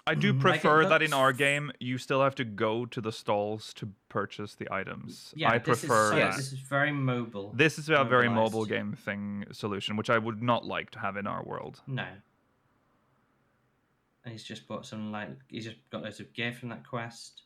I do prefer that in our game you still have to go to the stalls to purchase the items. Yeah, I prefer that. This is very mobile. This is a very mobile game solution, which I would not like to have in our world. No. And he's just bought he's just got loads of gear from that quest.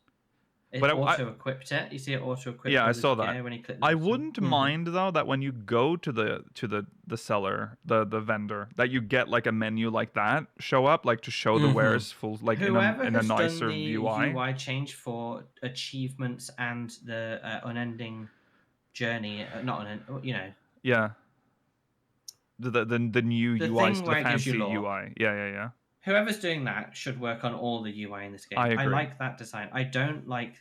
It auto-equipped it. You see it auto-equipped. Yeah, I saw that. When he clicked I wouldn't mind though that when you go to the seller, the vendor, that you get like a menu like that show up, like to show the wares full, like in a nicer done the UI. UI change for achievements and the unending journey, Yeah. The new UI, the fancy UI. Yeah. Whoever's doing that should work on all the UI in this game. I agree. I like that design. I don't like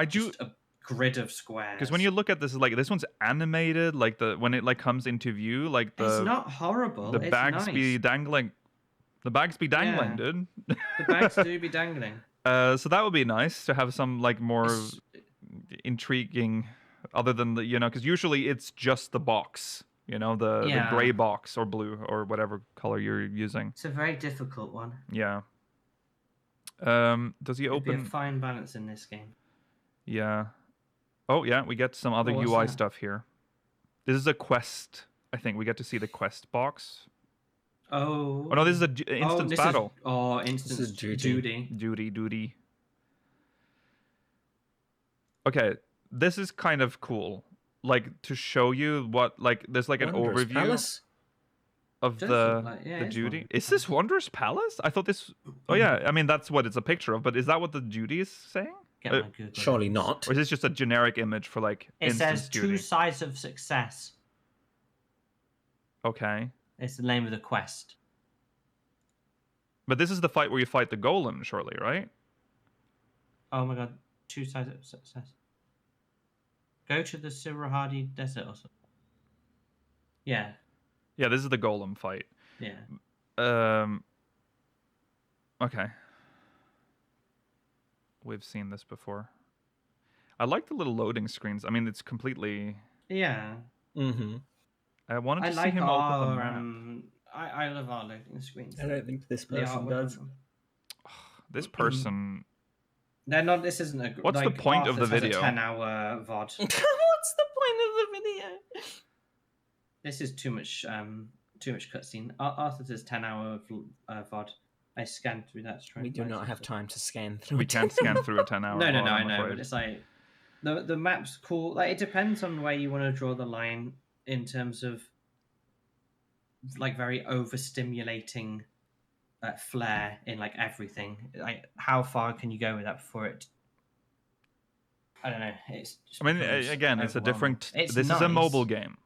just a grid of squares. Because when you look at this, like this one's animated, like when it like comes into view, like it's not horrible. The bags be dangling. The bags be dangling, dude. The bags do be dangling. So that would be nice to have some like more intriguing, other than because usually it's just the box. The gray box or blue or whatever color you're using. It's a very difficult one. Yeah. Does he open? Be a fine balance in this game. Yeah. Oh yeah, we get some other UI stuff here. This is a quest. I think we get to see the quest box. Oh. Oh no, this is an instance battle. Instance Duty. Okay, this is kind of cool. Like to show you what there's like an Wondrous overview Palace? of the duty. Is this Wondrous Palace? I thought this. Oh yeah, I mean that's what it's a picture of. But is that what the duty is saying? Surely not. Or is this just a generic image for like? It says two sides of success. Okay. It's the name of the quest. But this is the fight where you fight the golem, shortly, right? Oh my god, two sides of success. Go to the Sirahadi Desert or something. Yeah. Yeah, this is the golem fight. Yeah. Okay. We've seen this before. I like the little loading screens. I mean, it's completely... Yeah. Mm-hmm. I wanted to see him open the map. I love our loading screens. I don't think this person does. This person... They're not. This isn't a. What's the point of the video? A 10-hour VOD. What's the point of the video? This is too much cutscene. Arthur says 10-hour VOD. I scanned through that. We do not have time to scan through. We can't scan through a 10-hour. No, I know. But it's like the map's cool. Like it depends on where you want to draw the line in terms of like very overstimulating. Flair in like everything. Like how far can you go with that before it? I don't know. It's. Just again, it's a different. This is a mobile game.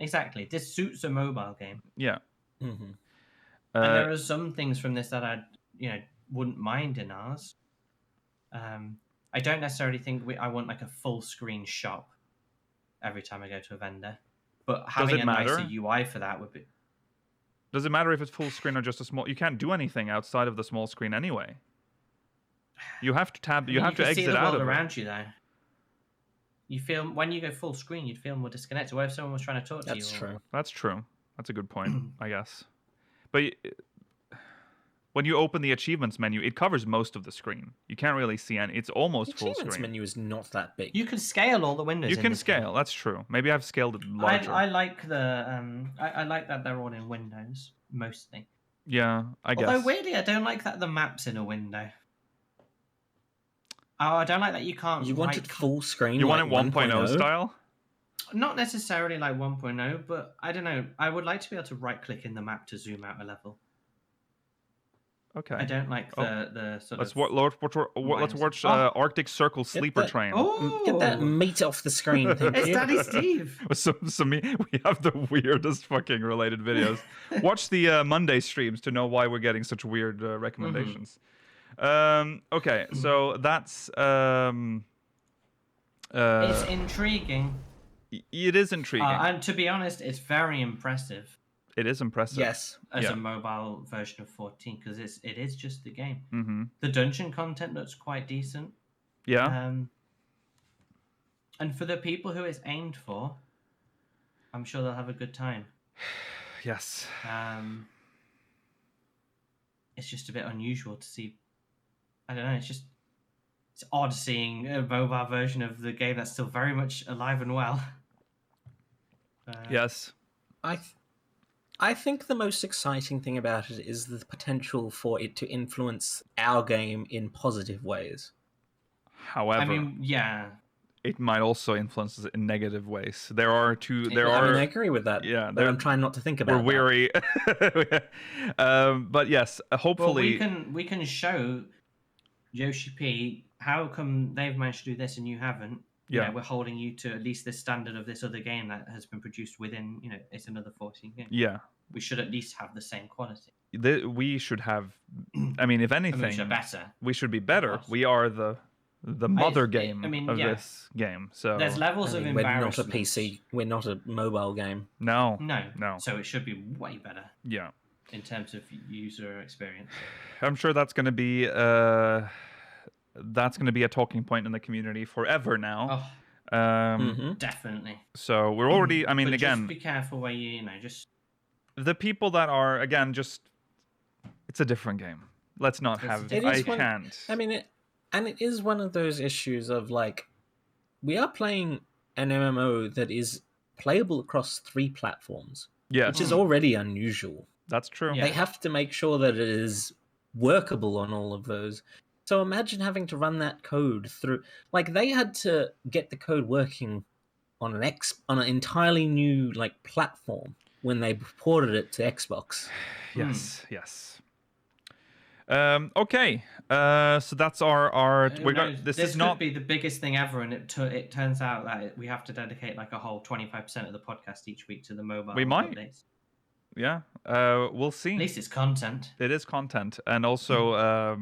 Exactly. This suits a mobile game. Yeah. Mm-hmm. And there are some things from this that I, wouldn't mind in ours. I don't necessarily think I want like a full screen shop every time I go to a vendor, but having a nicer UI for that would be. Does it matter if it's full screen or just a small? You can't do anything outside of the small screen anyway. You have to tab. You have to exit out of it. Around you though. You feel when you go full screen, you'd feel more disconnected. What if someone was trying to talk to you? That's true. That's true. That's a good point, I guess. But When you open the achievements menu, it covers most of the screen. You can't really see any. It's almost The full achievements screen. menu is not that big. You can scale all the windows. You in can this scale. game. That's true. Maybe I've scaled it larger. I like the I like that they're all in windows mostly. Yeah, I guess. Although weirdly, I don't like that the map's in a window. Oh, I don't like that you can't. You want it full screen. You want it like 1.0 style? Not necessarily like 1.0, but I don't know. I would like to be able to right-click in the map to zoom out a level. Okay. I don't like the sort let's of. Let's watch Arctic Circle Sleeper Train. Get that meat off the screen. Thank It's you. Daddy Steve. We have the weirdest fucking related videos. Watch the Monday streams to know why we're getting such weird recommendations. Okay, so that's it's intriguing. It is intriguing. And to be honest, it's very impressive. It is impressive. Yes. As a mobile version of 14, because it is just the game. Mm-hmm. The dungeon content looks quite decent. Yeah. And for the people who it's aimed for, I'm sure they'll have a good time. Yes. It's just a bit unusual to see. I don't know. It's odd seeing a mobile version of the game that's still very much alive and well. Yes. I think the most exciting thing about it is the potential for it to influence our game in positive ways. However, I mean, yeah, it might also influence us in negative ways. There are two. I agree with that. Yeah, but I'm trying not to think about. We're weary. But yes, hopefully we can show Yoshi P how come they've managed to do this and you haven't. Yeah, we're holding you to at least the standard of this other game that has been produced within, it's another 14 games. Yeah. We should at least have the same quality. We should have, I mean, if anything, we should be better. We are the mother game of this game. So there's levels of embarrassment. We're not a PC. We're not a mobile game. No. So it should be way better. Yeah. In terms of user experience. I'm sure that's going to be a talking point in the community forever now. Definitely. So we're already. I mean, but again, just be careful where you just the people that are it's a different game. Let's not have. Can't. I mean, it is one of those issues of like, we are playing an MMO that is playable across 3 platforms. Yeah, which is already unusual. That's true. They have to make sure that it is workable on all of those. So imagine having to run that code through. Like, they had to get the code working on an entirely new platform when they ported it to Xbox. Yes. Okay. So that's our. This is not could be the biggest thing ever, and it turns out that we have to dedicate a whole 25% of the podcast each week to the mobile. We might. Updates. Yeah. We'll see. At least it's content. It is content, and also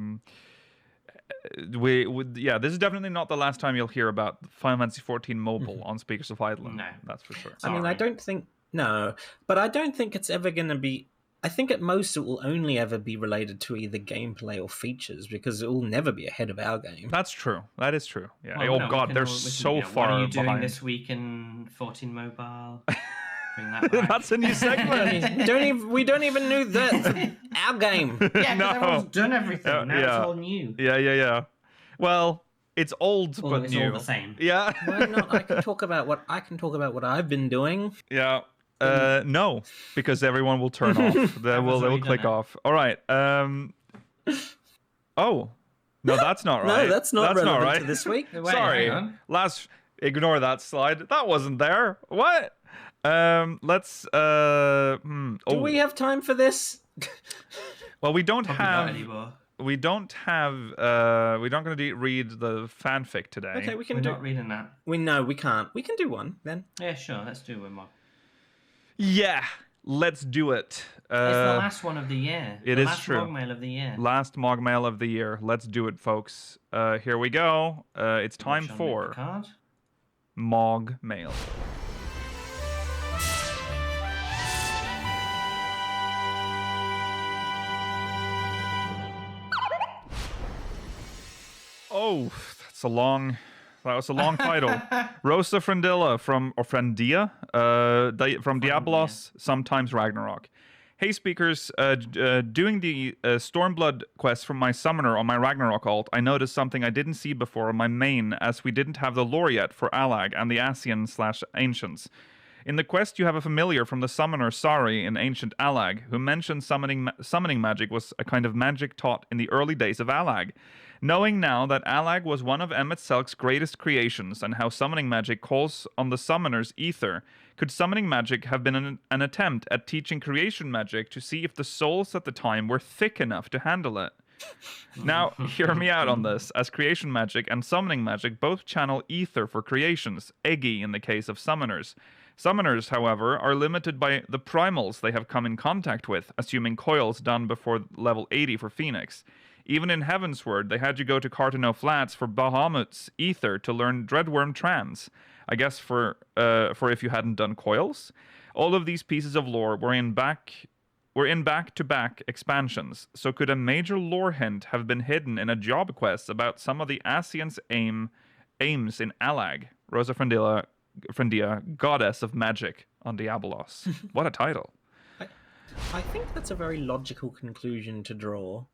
this is definitely not the last time you'll hear about Final Fantasy 14 mobile on Speakers of Eidolon. No, that's for sure. I mean, I don't think it's ever going to be. I think at most it will only ever be related to either gameplay or features, because it will never be ahead of our game. That's true. That is true. Yeah. Well, they're so far behind. What are you doing behind. this week in 14 mobile? That's a new segment. we don't even know that our game. Yeah, because everyone's done everything. Now it's all new. Yeah. Well, it's old but it's new. All the same. Yeah. Why not? I can talk about what I've been doing. Yeah. No, because everyone will turn off. They will click off. All right. Oh, no, that's not right. No, that's not relevant to this week. Wait, Sorry. Ignore that slide. That wasn't there. What? Let's. Do we have time for this? Well, we don't Probably have. not anymore. We don't have. We're not going to read the fanfic today. Okay, We're not reading that. We can't. We can do one then. Yeah, sure. Let's do one more. Yeah, let's do it. It's the last one of the year. It is last true. MogMail of the year. Last MogMail of the year. Let's do it, folks. Here we go. It's time for MogMail. Oh, that was a long title. Rosa Frendilla from Diablos, sometimes Ragnarok. Hey, speakers, doing the Stormblood quest from my summoner on my Ragnarok alt, I noticed something I didn't see before on my main, as we didn't have the lore yet for Alag and the Ascian/Ancients. In the quest, you have a familiar from the summoner Sari in Ancient Alag, who mentioned summoning magic was a kind of magic taught in the early days of Alag. Knowing now that Alag was one of Emet-Selch's greatest creations and how summoning magic calls on the summoner's ether, could summoning magic have been an attempt at teaching creation magic to see if the souls at the time were thick enough to handle it? Now, hear me out on this, as creation magic and summoning magic both channel ether for creations, Eggy in the case of summoners. Summoners, however, are limited by the primals they have come in contact with, assuming coils done before level 80 for Phoenix. Even in Heavensward, they had you go to Cartano Flats for Bahamut's ether to learn Dreadworm Trans. I guess for if you hadn't done coils. All of these pieces of lore were in back-to-back expansions, so could a major lore hint have been hidden in a job quest about some of the Ascians' aims in Alag? Rosa Frendia, goddess of magic on Diabolos. What a title. I think that's a very logical conclusion to draw.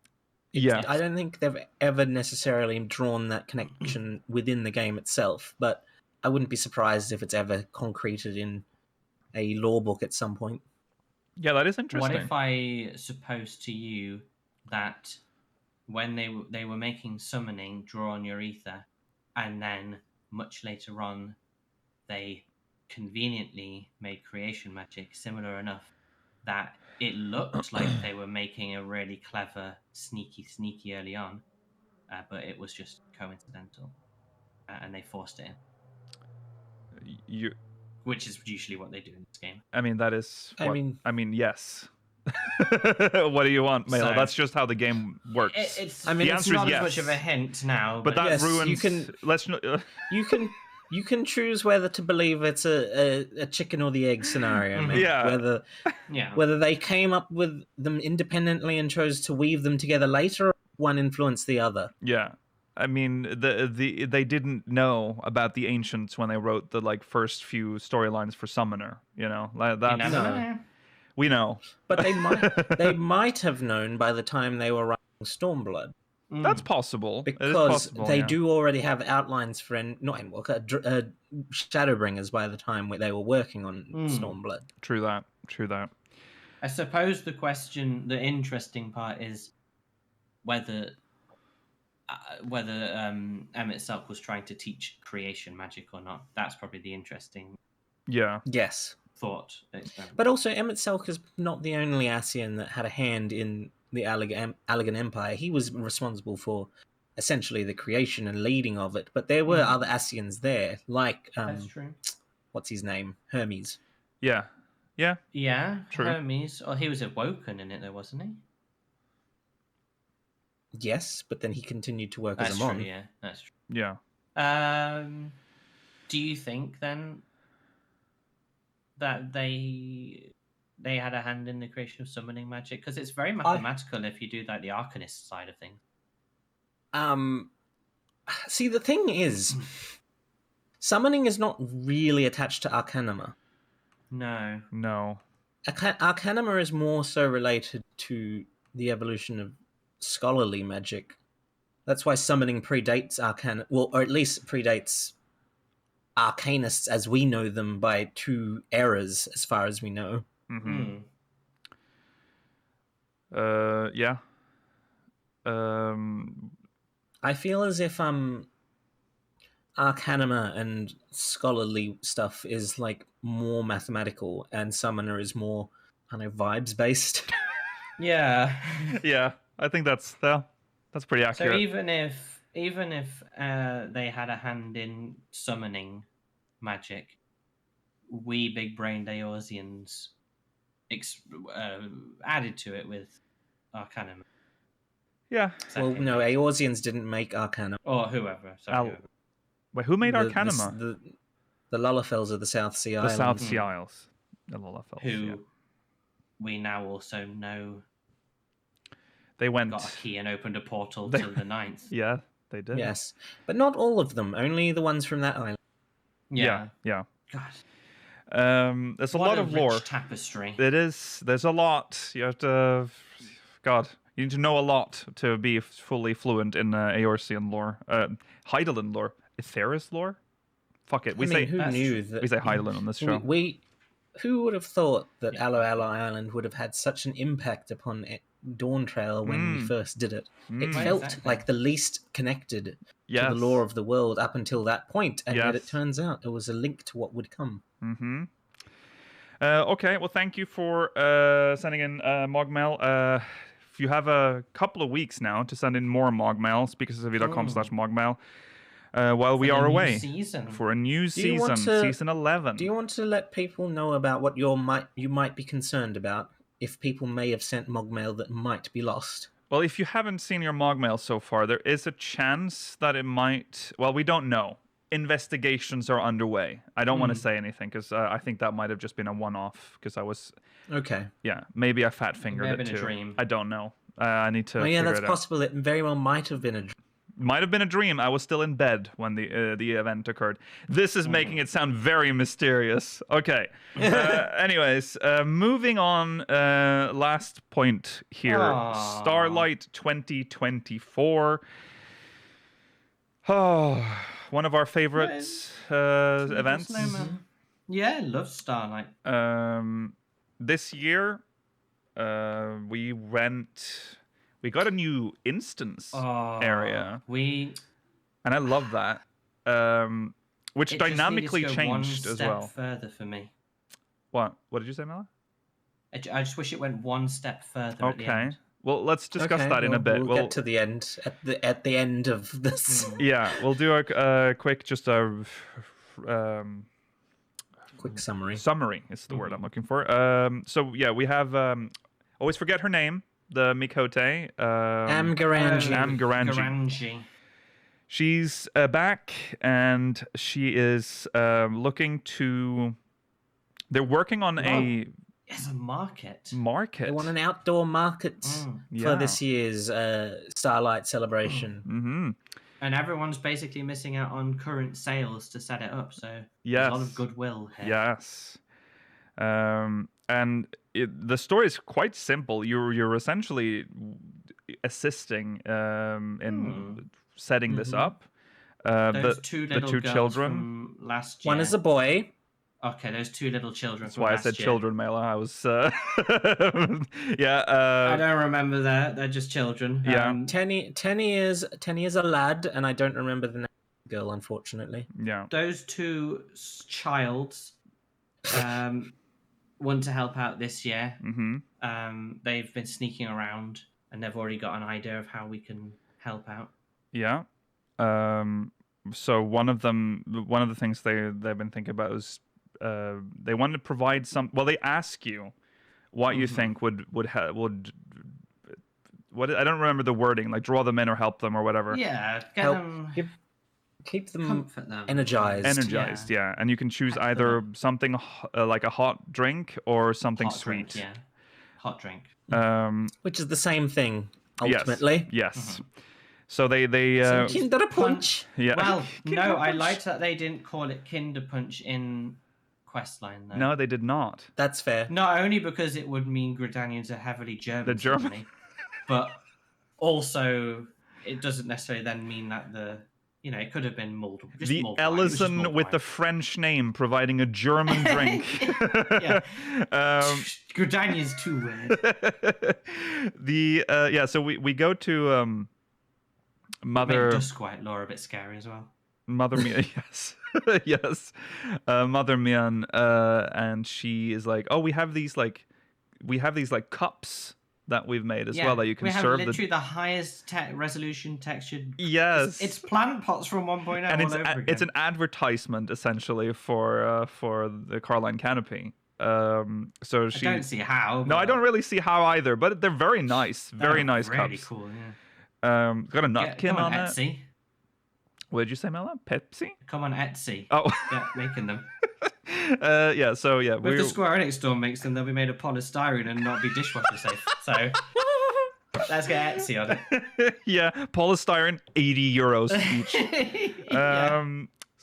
Yeah. I don't think they've ever necessarily drawn that connection within the game itself, but I wouldn't be surprised if it's ever concreted in a lore book at some point. Yeah, that is interesting. What if I suppose to you that when they were making summoning, draw on your ether, and then much later on they conveniently made creation magic similar enough that it looked like they were making a really clever, sneaky early on, but it was just coincidental, and they forced it in. Which is usually what they do in this game. I mean, that is. I mean, yes. What do you want, Mail? So, that's just how the game works. The answer is is not yes. as much of a hint now, but that yes, ruins. You can choose whether to believe it's a chicken or the egg scenario. Maybe. Yeah. Whether they came up with them independently and chose to weave them together later, or one influenced the other. Yeah. I mean, they didn't know about the ancients when they wrote the first few storylines for Summoner. You know, we know, but they might have known by the time they were writing Stormblood. That's possible because they do already have outlines for Shadowbringers by the time they were working on Stormblood. True that. I suppose the interesting part is whether Emet-Selch was trying to teach creation magic or not. That's probably the interesting thought experiment. But also, Emet-Selch is not the only Ascian that had a hand in the Allagan Empire. He was responsible for essentially the creation and leading of it, but there were other Ascians there, like that's true. What's his name? Hermes. Yeah, true. Hermes. Oh, he was awoken in it, though, wasn't he? Yes, but then he continued to work as a Mon. Yeah, that's true. Yeah. Do you think then that they had a hand in the creation of summoning magic? Because it's very mathematical if you do the Arcanist side of things. See, the thing is, summoning is not really attached to Arcanima. No. Arcanima is more so related to the evolution of scholarly magic. That's why summoning predates Arcana, or at least predates Arcanists as we know them by 2 eras, as far as we know. Mm-hmm. Yeah. I feel as if Arcanima and scholarly stuff is more mathematical, and Summoner is more vibes based. Yeah. Yeah, I think that's pretty accurate. So even if they had a hand in summoning magic, we big-brained Eorzeans added to it with Arcanum. Yeah. Well, no, Eorzeans didn't make Arcanum. Or whoever. Wait, who made Arcanima? The Lullafels of the South Sea Isles. The South Sea Isles. The Lullafels. Who we now also know they got a key and opened a portal to the 9th. Yeah, they did. Yes. But not all of them, only the ones from that island. Yeah. God. There's a lot of lore. Rich tapestry. It is. There's a lot. You have to. God, you need to know a lot to be fully fluent in Eorzean lore, Hydaelyn lore, Etheirys lore. Fuck it. Who knew that? We say Hydaelyn on this show. Who would have thought that Aloe Island would have had such an impact upon Dawn Trail when we first did it? It felt like the least connected to the lore of the world up until that point, and yet it turns out it was a link to what would come. Mm-hmm. Okay, well, thank you for sending in MogMail. If you have a couple of weeks now to send in more MogMail, speakersofv.com/MogMail, while we are away for a new season, season 11. Do you want to let people know about what you might be concerned about if people may have sent MogMail that might be lost? Well, if you haven't seen your MogMail so far, there is a chance that it might... Well, we don't know. Investigations are underway. I don't want to say anything because I think that might have just been a one-off because I was... Okay. Yeah, maybe I fat-fingered it too. A dream. I don't know. I need to yeah, that's possible. It very well might have been a dream. Might have been a dream. I was still in bed when the event occurred. This is making it sound very mysterious. Okay. Anyways, moving on. Last point here. Starlight 2024. Oh, one of our favorite events. Yeah, I love Starlight. This year, we got a new instance area. And I love that. Which dynamically changed as well. One step further for me. What did you say, Mela? I just wish it went one step further. At the end. Well, let's discuss that in a bit. We'll get to the end at the end of this. Yeah, we'll do a quick quick summary. Summary is the word I'm looking for. So yeah, we have always forget her name. The Mikote. Amgaranji. She's back, and she is looking to... They're working on a market. They want an outdoor market for this year's Starlight celebration. Mm-hmm. And everyone's basically missing out on current sales to set it up, so there's a lot of goodwill here. Yes. And the story is quite simple. You're essentially assisting in setting this up. Those two little girls children from last year. One is a boy. Okay, those two little children. That's why I said children, Mela. I was, I don't remember that. They're just children. Yeah. Tenny is a lad, and I don't remember the name of the girl, unfortunately. Yeah. Those two childs want to help out this year. Mm-hmm. They've been sneaking around, and they've already got an idea of how we can help out. Yeah. So one of the things they've been thinking about is they want to provide some. Well, they ask you what you think would what I don't remember the wording, like draw them in or help them or whatever. Yeah, keep them comfort them. energized. Yeah. And you can choose either something like a hot drink or something sweet. Drink, yeah, hot drink. Which is the same thing ultimately. Yes. So they Kinder Punch. Yeah. Well, no, I liked that they didn't call it Kinder Punch in Questline, though. No, they did not. That's fair. Not only because it would mean Gridanians are heavily German. The German. But also it doesn't necessarily then mean that it could have been multiple. The Ellison with the French name providing a German drink. Yeah. Gridanian's too weird. So we go to Mother Duskwhite lore a bit scary as well. Mother Mian, yes. Mother Mian, and she is like, we have these cups that we've made as well that you can serve. We have literally the highest resolution textured. Yes, it's plant pots from 1.0 and all over again. It's an advertisement essentially for the Carline Canopy. So I don't see how. No, I don't really see how either. But they're very nice, very nice really cups. Cool, yeah. Got a nutkin on Etsy. it. What did you say, Mela? Pepsi? Come on, Etsy. Oh, yeah, making them. So yeah, if the Square Enix store makes them, they'll be made of polystyrene and not be dishwasher safe. So let's get Etsy on it. Yeah, polystyrene, €80 each.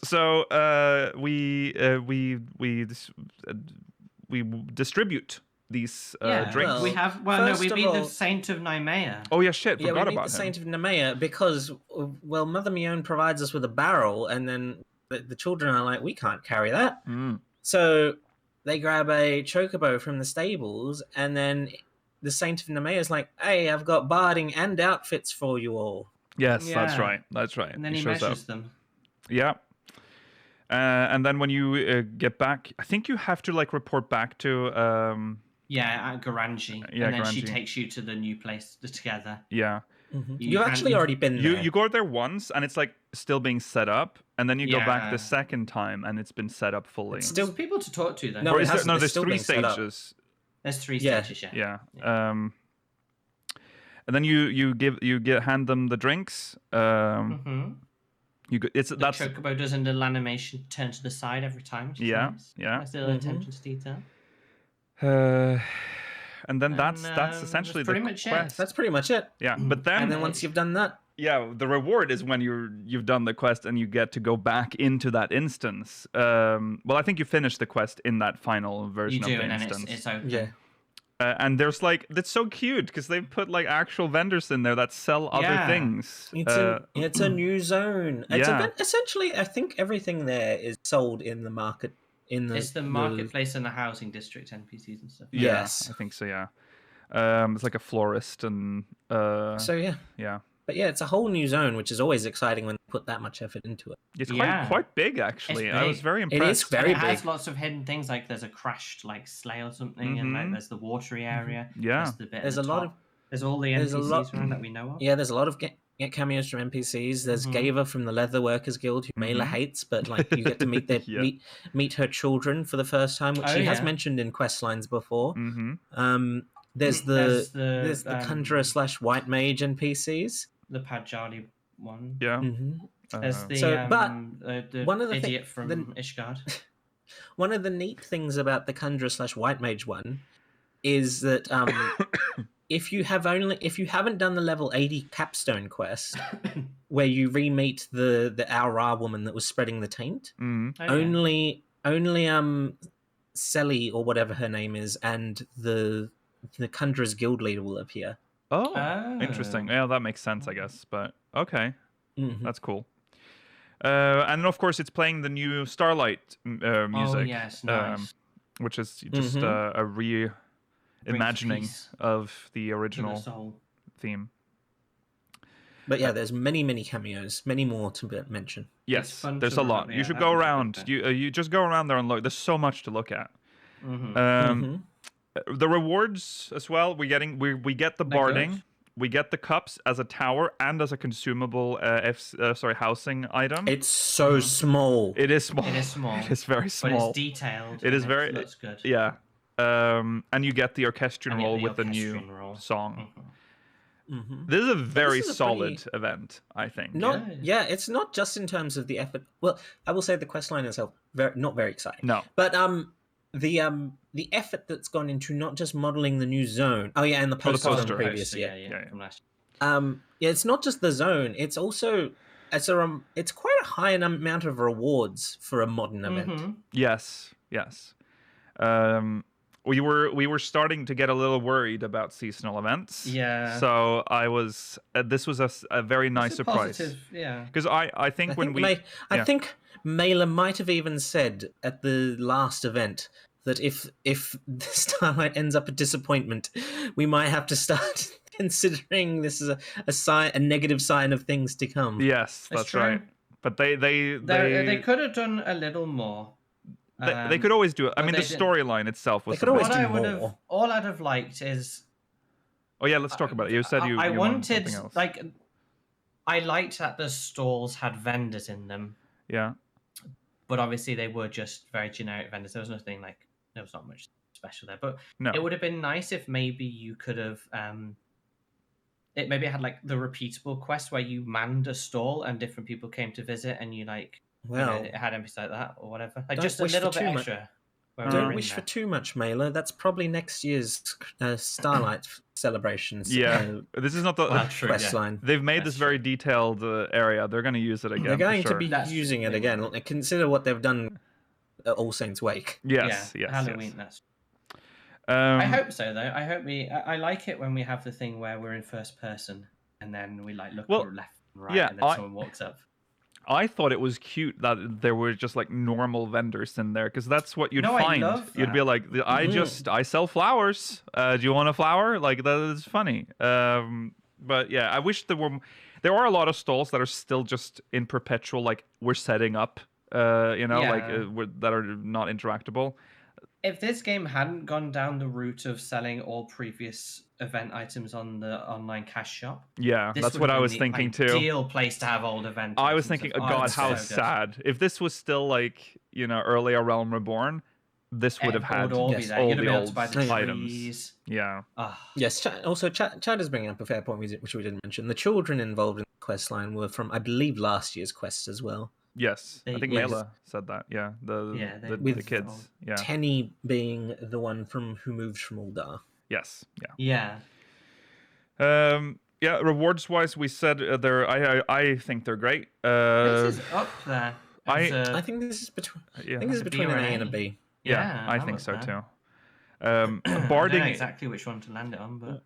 So we distribute these drinks. We have. Well, no, we meet the Saint of Nemea. Oh yeah, shit! Yeah, forgot we meet about the him. Saint of Nemea because, well, Mother Mione provides us with a barrel, and then the children are like, we can't carry that. So they grab a chocobo from the stables, and then the Saint of Nemea is like, hey, I've got barding and outfits for you all. Yes, that's right. That's right. And then he measures them. Yeah. And then when you get back, I think you have to like report back to at Garangi. Yeah, and then Garangi. she takes you to the new place together. Yeah. You've actually already been there. You go there once, and it's like still being set up, and then you go back the second time, and it's been set up fully. It's still people to talk to, though. No, there's 3 stages. There's 3 stages, yeah. And then you hand them the drinks. The chocobo does an animation turn to the side every time. Nice. Nice little attention to detail. And then that's essentially pretty the much quest. it. That's pretty much it. Yeah, but then once you've done that, the reward is when you've done the quest and you get to go back into that instance. Well, I think you finish the quest in that final version of the instance. And it's open. Yeah. And there's like, that's so cute because they put like actual vendors in there that sell other things. It's a new zone. Essentially, I think everything there is sold in the market. It's the marketplace and the housing district NPCs and stuff. Yes, I think so. Yeah, it's like a florist and yeah. But yeah, it's a whole new zone, which is always exciting when they put that much effort into it. It's quite big, actually. I was very impressed. It is very big. It has lots of hidden things, like there's a crashed like sleigh or something, and like there's the watery area. Yeah, there's all the NPCs around that we know of. Yeah, there's a lot of cameos from NPCs. There's Gava from the Leather Workers Guild, who Mela hates, but like you get to meet their meet her children for the first time, which she has mentioned in quest lines before. There's the Conjurer / White Mage NPCs. The Pajali one. Yeah. There's the one of the idiot from Ishgard. One of the neat things about the Conjurer / White Mage one is that if you haven't done the level 80 capstone quest where you re-meet the Aura woman that was spreading the taint, only Selly or whatever her name is and the Conjurer's Guild leader will appear. Oh, interesting. Yeah, that makes sense, I guess. But okay, that's cool. And then, of course, it's playing the new Starlight music. Oh yes, nice. Which is just a reimagining of the original theme. But yeah, there's many cameos, many more to mention. Yes, there's a lot. You should go around. You just go around there and look. There's so much to look at. The rewards as well. We get the barding, we get the cups as a tower and as a consumable housing item. It's so small. It is small. It is small. It is very small. But it's detailed. It is very. It looks good. Yeah. And you get the orchestrion roll with the new song. This is a very solid event, I think. It's not just in terms of the effort. Well, I will say the questline itself not very exciting. No, but the effort that's gone into not just modeling the new zone. Oh yeah, and the poster on the previous year. From last year. It's not just the zone. It's also it's quite a high amount of rewards for a modern event. Yes. We were starting to get a little worried about seasonal events. Yeah. So I was. This was a very nice surprise. Positive, yeah. Because I think I think Mela might have even said at the last event that if Starlight ends up a disappointment, we might have to start considering this is a negative sign of things to come. Yes, that's right. But they could have done a little more. They could always do it. I mean, the storyline itself was. They could always do more. All I'd have liked is. Oh yeah, let's talk about it. You said you wanted something else. I liked that the stalls had vendors in them. Yeah. But obviously they were just very generic vendors. There was nothing there was not much special there. But no. It would have been nice if maybe you could have it had the repeatable quest where you manned a stall and different people came to visit and you it had NPCs like that or whatever. Just a little bit extra. Don't wish for too much, Mela. That's probably next year's Starlight celebrations. Yeah, this is not the quest line. They've made this very detailed area. They're going to use it again. They're going for to sure. be using it again. Like, consider what they've done at All Saints Wake. Yes, Halloween. Yes. I hope so, though. I hope I like it when we have the thing where we're in first person and then we like look left and right, and then someone walks up. I thought it was cute that there were just like normal vendors in there, because that's what you'd find. I love that. You'd be like, I sell flowers. Do you want a flower? Like, that is funny. But yeah, I wish there are a lot of stalls that are still just in perpetual, like, we're setting up, that are not interactable. If this game hadn't gone down the route of selling all previous event items on the online cash shop, that's what I was thinking too. Ideal place to have old event. I was thinking, God, how sad! If this was still like earlier Realm Reborn, this would have had all the old items. Yeah. Yes. Also, Chad is bringing up a fair point, which we didn't mention. The children involved in the quest line were from, I believe, last year's quests as well. Yes, I think Mela said that. Yeah, the kids. Yeah, Tenny being the one who moved from Uldar. Yes. Yeah. Rewards wise, we said I think they're great. This is up there. I think this is between. I think this is between an A and a B. Yeah, I think so too. Barding. I don't know exactly which one to land it on, but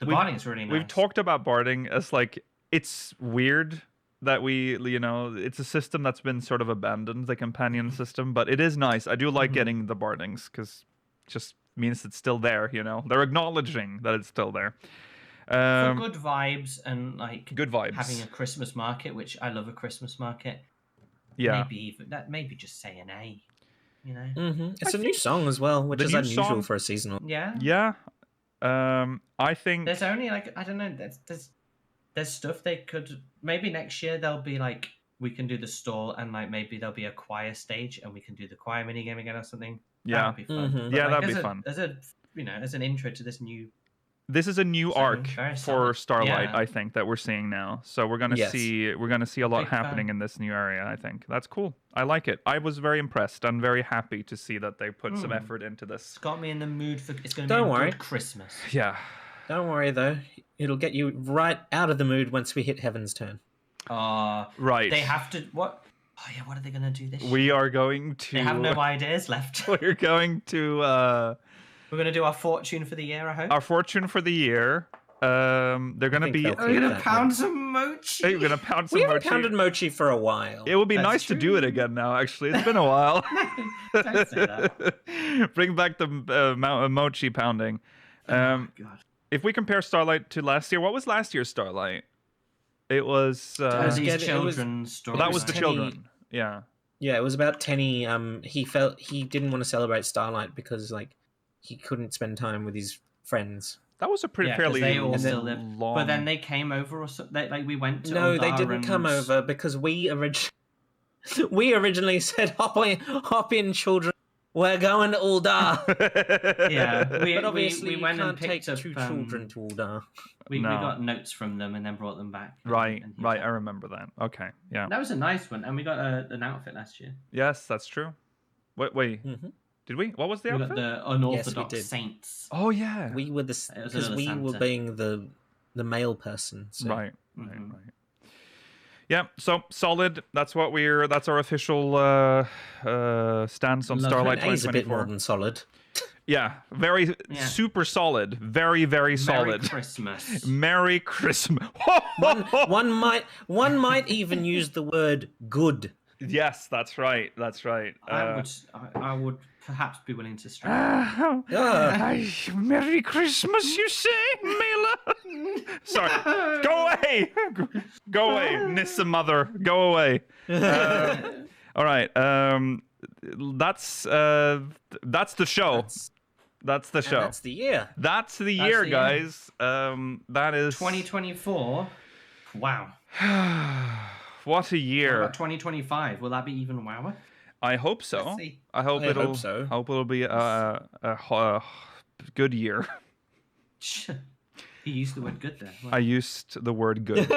barding is really nice. We've talked about barding as like, it's weird that it's a system that's been sort of abandoned, the companion system, but it is nice. I do like getting the bardings, because it just means it's still there. They're acknowledging that it's still there. For good vibes and like good vibes, having a Christmas market, which I love a Christmas market. Yeah, maybe just say an A. It's a new song as well, which is unusual for a seasonal. Yeah. I think there's only like, I don't know. There's stuff they could, maybe next year they'll be like, we can do the stall, and like maybe there'll be a choir stage and we can do the choir minigame again or something. Yeah, that'd be fun. That'd be fun. As an intro to this new. This is a new arc for Starlight, I think, that we're seeing now. So we're gonna see a lot happening in this new area. I think that's cool. I like it. I was very impressed. I'm very happy to see that they put some effort into this. It's got me in the mood for. It's going to be a good Christmas. Yeah. Don't worry though. It'll get you right out of the mood once we hit Heaven's Turn. Right. They have to. What? Oh yeah. What are they going to do this year? We are going to. They have no ideas left. We're going to. We're going to do our fortune for the year, I hope. Our fortune for the year. They're going to be. We're going to pound some mochi. We're going to pound some mochi. We haven't pounded mochi for a while. It would be nice to do it again now, actually. It's been a while. Don't say that. Bring back the mochi pounding. Oh, God. If we compare Starlight to last year, what was last year's Starlight? It was... these children's stories. That was the children. Yeah. Yeah, it was about Tenny. He felt he didn't want to celebrate Starlight because like he couldn't spend time with his friends. That was a fairly they all still long... But then they came over, or something. Like we went to. No, Uldar they didn't come over because we originally said hop in, children. We're going to Uldar. But obviously we went can't and picked take up two children to Uldar. We got notes from them and then brought them back. Right. I remember that. Okay, yeah. That was a nice one, and we got an outfit last year. Yes, that's true. Wait. Mm-hmm. Did we? What was the outfit? We got the unorthodox saints. Oh yeah. We were because we were being the male person. So. Right. Yeah, so solid. That's our official stance on Starlight 2024. A's a bit more than solid. Yeah, super solid. Very, very solid. Merry Christmas. Merry Christmas. one might even use the word good. Yes, that's right. I would perhaps be willing to strike. Merry Christmas, you say, Mela? Sorry. Go away. Go away, Nissa mother. Go away. All right. That's the show. That's the show. That's the year. That's the year, guys. That is 2024. Wow. What a year. What about 2025? Will that be even wower? I hope so. Let's see. I hope it'll be a good year. He used the word good there. Wow. I used the word good.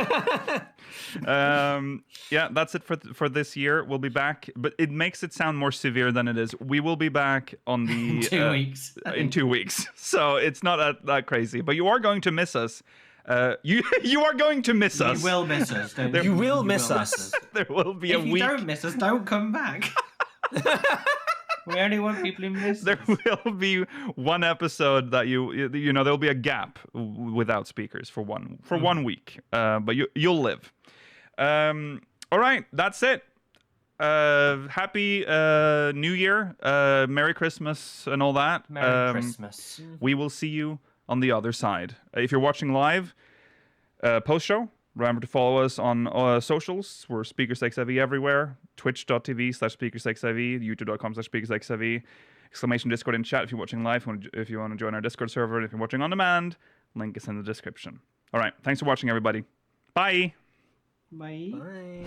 Yeah, that's it for this year. We'll be back, but it makes it sound more severe than it is. We will be back on the 2 weeks. In 2 weeks, so it's not that crazy. But you are going to miss us. You are going to miss us. You will miss us. You will miss us. There will be if a week. If you don't miss us, don't come back. We only want people who miss There us. will be one episode that you know there'll be a gap without speakers for one week, but you'll live. All right, that's it. Happy New Year, Merry Christmas, and all that. Merry Christmas. We will see you on the other side. If you're watching live, post show. Remember to follow us on socials. We're SpeakersXIV everywhere. Twitch.tv/SpeakersXIV, YouTube.com/SpeakersXIV. Exclamation Discord in chat if you're watching live. If you want to join our Discord server, and if you're watching on demand, link is in the description. All right. Thanks for watching, everybody. Bye. Bye. Bye.